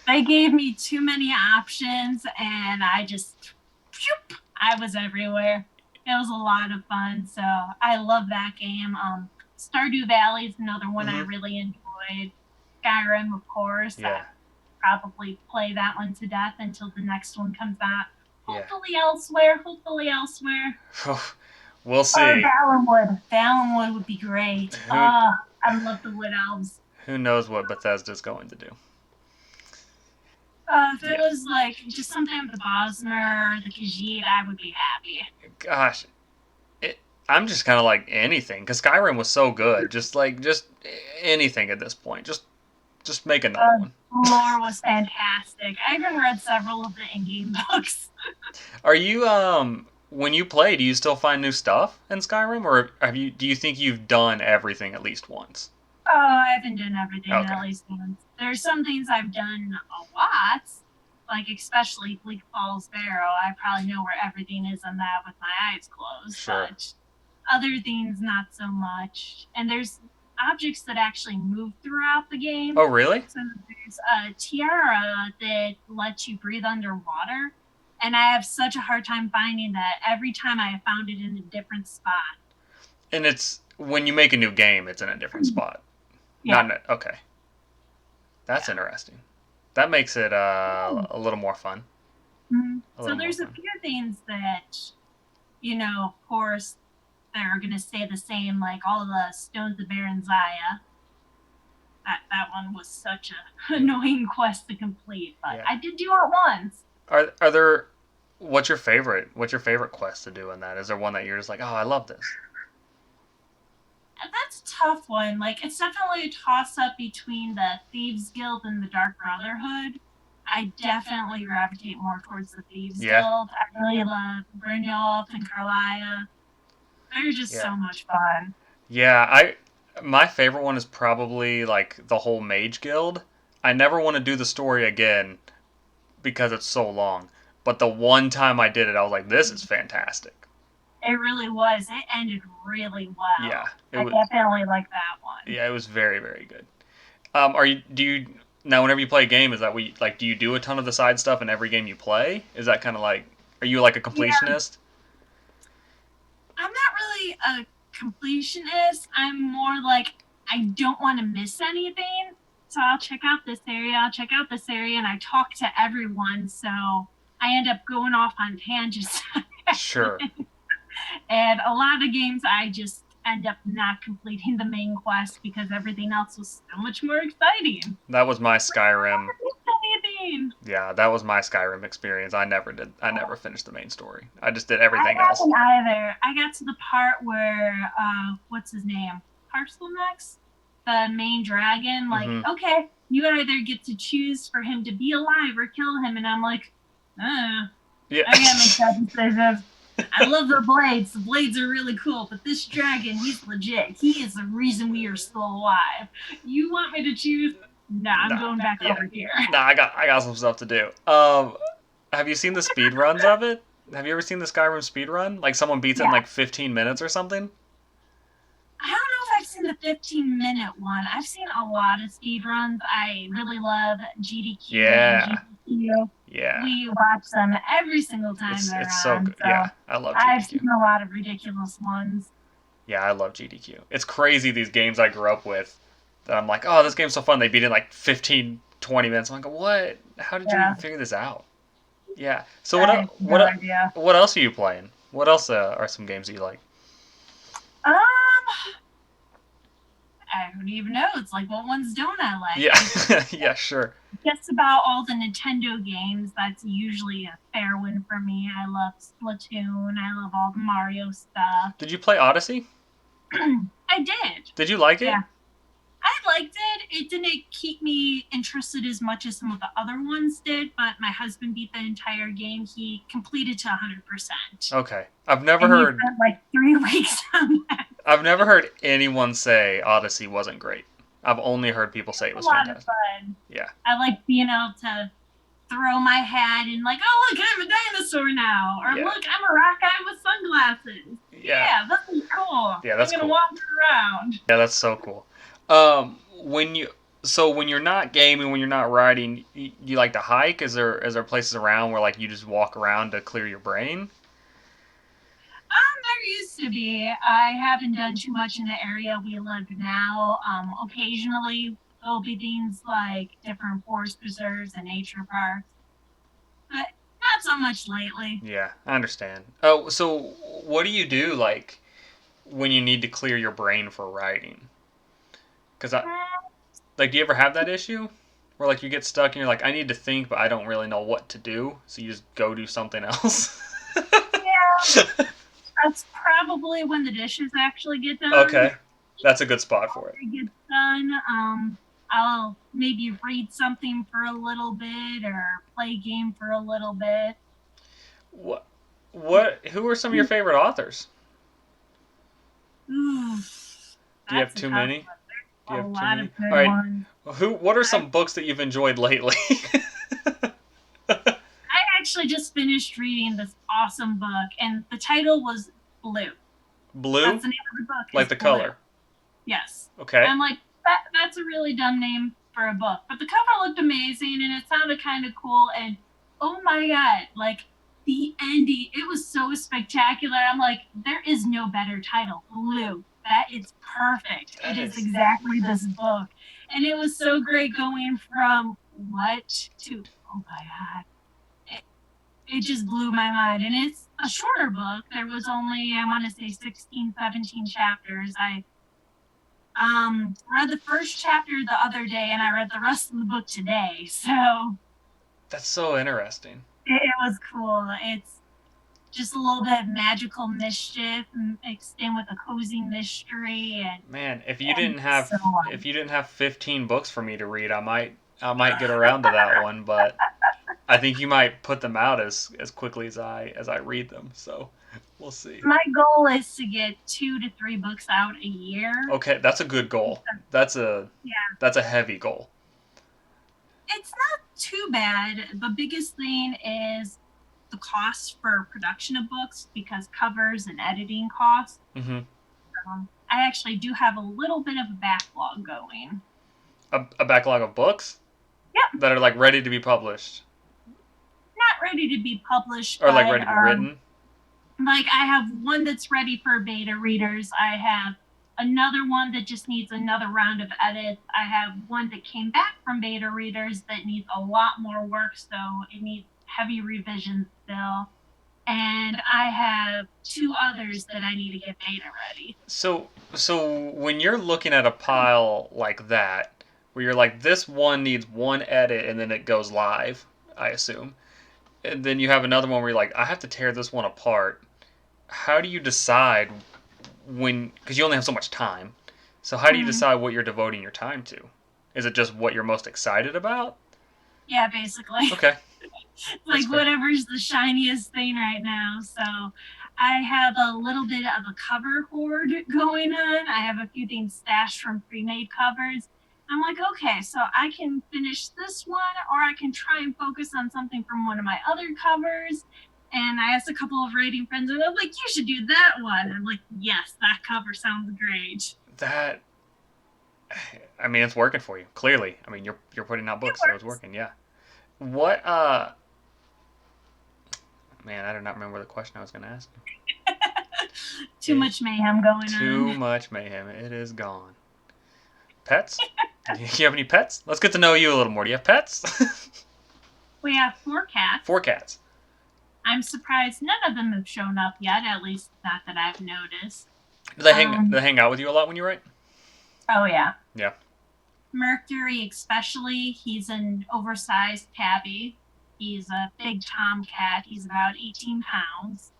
Speaker 2: they gave me too many options and I was everywhere. It was a lot of fun. So I love that game. Stardew Valley is another one I
Speaker 1: Hmm.
Speaker 2: really enjoyed. Skyrim, of course. I
Speaker 1: Yeah.
Speaker 2: probably play that one to death until the next one comes out.
Speaker 1: Yeah.
Speaker 2: Hopefully elsewhere. Hopefully elsewhere.
Speaker 1: We'll
Speaker 2: Or
Speaker 1: see.
Speaker 2: Valenwood. Valenwood would be great.
Speaker 1: Who
Speaker 2: I love the Wood Elves.
Speaker 1: who knows what Bethesda's going to do?
Speaker 2: If it
Speaker 1: Yeah.
Speaker 2: was like just something with the Bosmer, the Khajiit, I would be happy.
Speaker 1: Gosh, it, I'm just kind of like anything because Skyrim was so good. Just anything at this point. Just make another
Speaker 2: Uh,
Speaker 1: one.
Speaker 2: lore was fantastic. I even read several of the in-game books.
Speaker 1: Are you when you play, do you still find new stuff in Skyrim, or do you think you've done everything at least once?
Speaker 2: Oh, I haven't done everything
Speaker 1: Okay,
Speaker 2: at least once. There's some things I've done a lot, like especially Bleak Falls Barrow. I probably know where everything is on that with my eyes closed,
Speaker 1: sure.
Speaker 2: but other things not so much. And there's objects that actually move throughout the game.
Speaker 1: Oh, really?
Speaker 2: So there's a tiara that lets you breathe underwater. And I have such a hard time finding that every time I have found it in a different spot.
Speaker 1: And it's when you make a new game, it's in a different spot.
Speaker 2: Yeah.
Speaker 1: Okay. That's interesting. That makes it a little more fun. A
Speaker 2: So
Speaker 1: little more
Speaker 2: there's a
Speaker 1: fun.
Speaker 2: few things that, of course, they're going to stay the same, like all the Stones of Baron Zaya. That one was such a
Speaker 1: Yeah.
Speaker 2: annoying quest to complete, but
Speaker 1: Yeah.
Speaker 2: I did do it once.
Speaker 1: Are there? What's your favorite? What's your favorite quest to do in that? Is there one that you're just like, oh, I love this?
Speaker 2: That's a tough one. Like, it's definitely a toss up between the Thieves Guild and the Dark Brotherhood. I definitely gravitate more towards the Thieves
Speaker 1: Yeah.
Speaker 2: Guild. I really love Brynjolf and Carlia. They're just
Speaker 1: Yeah.
Speaker 2: so much fun.
Speaker 1: Yeah. I my favorite one is probably like the whole Mage Guild. I never want to do the story again because it's so long. But the one time I did it, I was like, this is fantastic.
Speaker 2: It really was. It ended really
Speaker 1: Yeah.
Speaker 2: well.
Speaker 1: It
Speaker 2: I
Speaker 1: was.
Speaker 2: definitely like that one.
Speaker 1: Yeah. It was very very good. Are you? Do you now? Whenever you play a game, is that what you, like? Do you do a ton of the side stuff in every game you play? Is that kind of like? Are you like a
Speaker 2: Yeah,
Speaker 1: completionist?
Speaker 2: I'm not really a completionist. I'm more like I don't want to miss anything. So I'll check out this area, I'll check out this area, and I talk to everyone. So I end up going off on tangents.
Speaker 1: Sure.
Speaker 2: And a lot of games I just end up not completing the main quest because everything else was so much more exciting.
Speaker 1: That was my
Speaker 2: Like,
Speaker 1: Skyrim.
Speaker 2: anything.
Speaker 1: Yeah, that was my Skyrim experience. I never did. I never finished the main story. I just did
Speaker 2: I
Speaker 1: everything else.
Speaker 2: haven't either. I got to the part where what's his name? Parselnex, the main dragon, like,
Speaker 1: Hmm.
Speaker 2: okay, you either get to choose for him to be alive or kill him, and I'm like,
Speaker 1: Yeah.
Speaker 2: I can't make that decision. I love the blades. The blades are really cool, but this dragon, he's legit. He is the reason we are still alive. You want me to choose? Nah, I'm
Speaker 1: Nah.
Speaker 2: going back
Speaker 1: Yeah.
Speaker 2: over here.
Speaker 1: Nah. I got some stuff to do. Have you seen the speed runs of it? Have you ever seen the Skyrim speed run? Like someone beats it in
Speaker 2: Yeah.
Speaker 1: like 15 minutes or something?
Speaker 2: I don't know if I've seen the 15-minute one. I've seen a lot of speed runs. I really love GDQ and
Speaker 1: Yeah.
Speaker 2: GDQ.
Speaker 1: Yeah.
Speaker 2: We watch them every single time they're
Speaker 1: It's so
Speaker 2: on.
Speaker 1: good.
Speaker 2: So
Speaker 1: Yeah. I love
Speaker 2: I've
Speaker 1: GDQ.
Speaker 2: seen a lot of ridiculous ones.
Speaker 1: Yeah, I love GDQ. It's crazy these games I grew up with that I'm like, oh, this game's so fun. They beat it in like 15, 20 minutes. I'm like, what? How did you
Speaker 2: Yeah,
Speaker 1: even figure this out? Yeah. So
Speaker 2: I have no idea.
Speaker 1: what else are you playing? What else are some games that you like?
Speaker 2: Um, I don't even know. It's like, what ones don't I like?
Speaker 1: Yeah.
Speaker 2: It's
Speaker 1: Yeah, sure.
Speaker 2: just about all the Nintendo games. That's usually a fair win for me. I love Splatoon. I love all the Mario stuff.
Speaker 1: Did you play Odyssey?
Speaker 2: I did.
Speaker 1: Did you like it?
Speaker 2: Yeah. I liked it. It didn't keep me interested as much as some of the other ones did, but my husband beat the entire game. He completed to 100%.
Speaker 1: Okay. I've never
Speaker 2: And he
Speaker 1: heard
Speaker 2: spent like 3 weeks on that.
Speaker 1: I've never heard anyone say Odyssey wasn't great. I've only heard people say it
Speaker 2: A
Speaker 1: was
Speaker 2: lot of
Speaker 1: fantastic.
Speaker 2: fun.
Speaker 1: Yeah.
Speaker 2: I like being able to throw my hat and like, oh look, I'm a dinosaur now, or
Speaker 1: Yeah.
Speaker 2: look, I'm a rock guy with sunglasses.
Speaker 1: Yeah.
Speaker 2: Yeah, this is cool.
Speaker 1: Yeah, that's
Speaker 2: I'm gonna
Speaker 1: cool.
Speaker 2: wander around.
Speaker 1: Yeah, that's so cool. When you when you're not gaming, when you're not writing, you like to hike? Is there places around where like you just walk around to clear your brain?
Speaker 2: There used to be. I haven't done too much in the area we live now. Occasionally there'll be things like different forest preserves and nature parks, but not so much lately.
Speaker 1: Yeah, I understand. Oh, so what do you do like when you need to clear your brain for writing? Because I like, do you ever have that issue where like you get stuck and you're like, I need to think, but I don't really know what to do, so you just go do something else?
Speaker 2: Yeah, that's probably when the dishes actually get done.
Speaker 1: Okay, that's a good spot for it.
Speaker 2: It gets done. I'll maybe read something for a little bit or play a game for a little bit.
Speaker 1: What? What? Who are some of your favorite authors?
Speaker 2: Ooh,
Speaker 1: Do you have
Speaker 2: that's a
Speaker 1: too
Speaker 2: tough
Speaker 1: many?
Speaker 2: one.
Speaker 1: Do you
Speaker 2: A
Speaker 1: have too
Speaker 2: lot
Speaker 1: many?
Speaker 2: of
Speaker 1: All
Speaker 2: good
Speaker 1: right.
Speaker 2: ones.
Speaker 1: Who? What are
Speaker 2: I
Speaker 1: some books that you've enjoyed lately?
Speaker 2: I actually just finished reading this awesome book, and the title was Blue. That's
Speaker 1: Blue,
Speaker 2: the name of the book.
Speaker 1: like
Speaker 2: Is
Speaker 1: the
Speaker 2: Blue.
Speaker 1: color.
Speaker 2: Yes.
Speaker 1: Okay.
Speaker 2: I'm like, that's a really dumb name for a book. But the cover looked amazing and it sounded kind of cool. And oh my God, like the ending, it was so spectacular. I'm like, there is no better title. Blue. That is perfect.
Speaker 1: That
Speaker 2: It is
Speaker 1: is.
Speaker 2: exactly this book. And it was so great going from what to, oh my God. It just blew my mind. And it's a shorter book. There was only, I want to say 16, 17 chapters. I read the first chapter the other day and I read the rest of the book today. So
Speaker 1: That's so interesting.
Speaker 2: it was cool. It's just a little bit of magical mischief mixed in with a cozy mystery
Speaker 1: Man,
Speaker 2: and so on.
Speaker 1: if you didn't have 15 books for me to read, I might get around to that one, but I think you might put them out as quickly as I read them. So, we'll see.
Speaker 2: My goal is to get 2 to 3 books out a year.
Speaker 1: Okay, that's a good goal. That's a
Speaker 2: Yeah,
Speaker 1: that's a heavy goal.
Speaker 2: it's not too bad. The biggest thing is the cost for production of books because covers and editing costs.
Speaker 1: Mhm.
Speaker 2: I actually do have a little bit of a backlog going.
Speaker 1: A backlog of books
Speaker 2: Yep,
Speaker 1: that are like ready to be published
Speaker 2: not ready to be published,
Speaker 1: or like
Speaker 2: but
Speaker 1: ready to be written.
Speaker 2: like I have one that's ready for beta readers. I have another one that just needs another round of edits. I have one that came back from beta readers that needs a lot more work, so it needs heavy revisions still. and I have two others that I need to get beta ready.
Speaker 1: So when you're looking at a pile like that, where you're like, this one needs one edit and then it goes live, I assume, and then you have another one where you're like, I have to tear this one apart. How do you decide when? Because you only have so much time. So how do you
Speaker 2: Mm,
Speaker 1: decide what you're devoting your time to? Is it just what you're most excited about?
Speaker 2: yeah, basically.
Speaker 1: Okay, that's
Speaker 2: Like
Speaker 1: fair.
Speaker 2: whatever's the shiniest thing right now. So I have a little bit of a cover hoard going on. I have a few things stashed from pre-made covers. I'm like, okay, so I can finish this one, or I can try and focus on something from one of my other covers. And I asked a couple of writing friends, and they're like, you should do that one. I'm like, yes, that cover sounds great.
Speaker 1: That I mean, it's working for you. Clearly, I mean, you're putting out
Speaker 2: It
Speaker 1: books, so it's
Speaker 2: works.
Speaker 1: working. Yeah. What man, I do not remember the question I was going to ask
Speaker 2: Too
Speaker 1: you.
Speaker 2: much mayhem going
Speaker 1: Too
Speaker 2: on.
Speaker 1: much mayhem. It is gone. Pets? Do you have any pets? Let's get to know you a little more. Do you have pets?
Speaker 2: We have four cats.
Speaker 1: Four cats.
Speaker 2: I'm surprised none of them have shown up yet, at least not that I've noticed.
Speaker 1: Do they
Speaker 2: Um,
Speaker 1: hang out with you a lot when you write?
Speaker 2: oh yeah.
Speaker 1: Yeah.
Speaker 2: Mercury, especially, he's an oversized tabby. He's a big tomcat. He's about 18 pounds.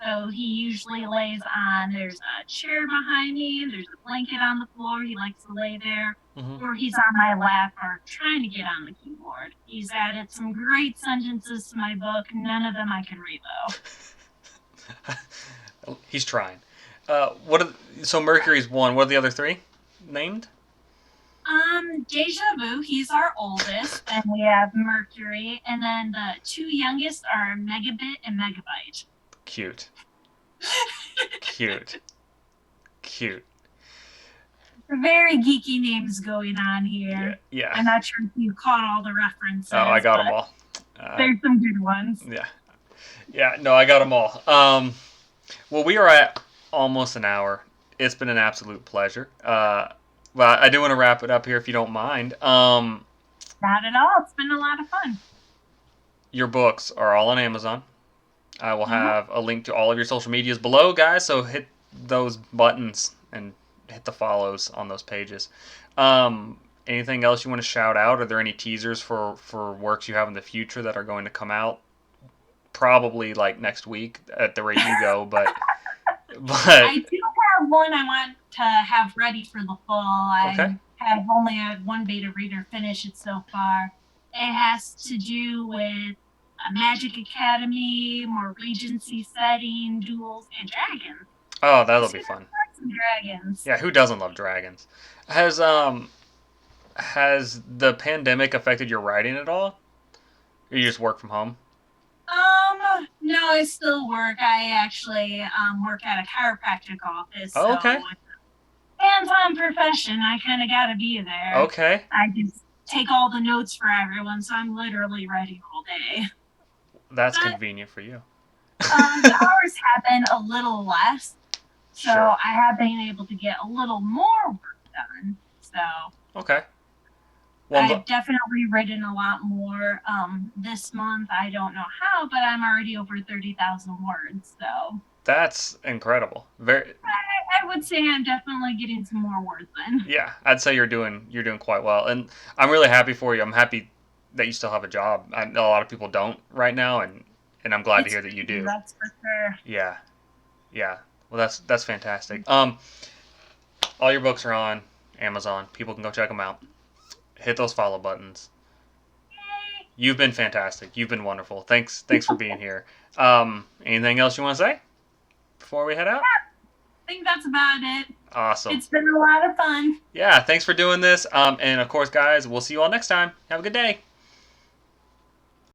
Speaker 2: So he usually lays on, there's a chair behind me, there's a blanket on the floor. He likes to lay there.
Speaker 1: Hmm.
Speaker 2: Or he's on my lap or trying to get on the keyboard. He's added some great sentences to my book. None of them I can read, though.
Speaker 1: He's trying. What? So Mercury's one. What are the other three named?
Speaker 2: Deja Vu, he's our oldest. Then we have Mercury, and then the two youngest are Megabit and Megabyte.
Speaker 1: Cute. Cute. Cute.
Speaker 2: Very geeky names going on
Speaker 1: Yeah.
Speaker 2: here.
Speaker 1: Yeah.
Speaker 2: I'm not sure if you caught all the
Speaker 1: Oh, I
Speaker 2: references,
Speaker 1: got them
Speaker 2: but
Speaker 1: all. Uh,
Speaker 2: there's some good ones.
Speaker 1: yeah. Yeah. No, I got them all. Well, we are at almost an hour. It's been an absolute pleasure. But I do want to wrap it up here if you don't mind.
Speaker 2: Not at all. It's been a lot of fun.
Speaker 1: Your books are all on Amazon. I will
Speaker 2: Hmm.
Speaker 1: have a link to all of your social medias below, guys. So hit those buttons and hit the follows on those pages. Anything else you want to shout out? Are there any teasers for works you have in the future that are going to come out? Probably like next week at the rate you go, but
Speaker 2: I do have one I want to have ready for the fall.
Speaker 1: okay.
Speaker 2: I have only had one beta reader finish it so far. It has to do with a Magic Academy, more Regency setting, duels, and dragons.
Speaker 1: Oh, that'll
Speaker 2: Because
Speaker 1: be
Speaker 2: who
Speaker 1: fun.
Speaker 2: doesn't like some dragons?
Speaker 1: Yeah, who doesn't love dragons? Has has the pandemic affected your writing at all? Or you just work from home?
Speaker 2: No, I still work. I actually work at a chiropractic office,
Speaker 1: Oh,
Speaker 2: so
Speaker 1: okay.
Speaker 2: it's a hands-on profession. I kind of got to be there.
Speaker 1: Okay.
Speaker 2: I just take all the notes for everyone, so I'm literally writing all day.
Speaker 1: That's
Speaker 2: But
Speaker 1: convenient for you.
Speaker 2: the hours have been a little less, so
Speaker 1: Sure.
Speaker 2: I have been able to get a little more work done. So
Speaker 1: Okay. Well,
Speaker 2: I've definitely written a lot more this month. I don't know how, but I'm already over 30,000 words. So
Speaker 1: that's incredible. Very.
Speaker 2: I would say I'm definitely getting some more words in.
Speaker 1: Yeah, I'd say you're doing quite well, and I'm really happy for you. I'm happy that you still have a job. I know a lot of people don't right now, and I'm glad to
Speaker 2: It's
Speaker 1: hear that you
Speaker 2: crazy,
Speaker 1: do.
Speaker 2: that's for sure.
Speaker 1: Yeah. Yeah. Well, that's fantastic. All your books are on Amazon. People can go check them out. Hit those follow buttons.
Speaker 2: Yay.
Speaker 1: You've been fantastic. You've been wonderful. Thanks for being here. Anything else you want to say before we head out?
Speaker 2: I think that's about it.
Speaker 1: Awesome.
Speaker 2: It's been a lot of fun.
Speaker 1: Yeah, thanks for doing this. And of course, guys, we'll see you all next time. Have a good day.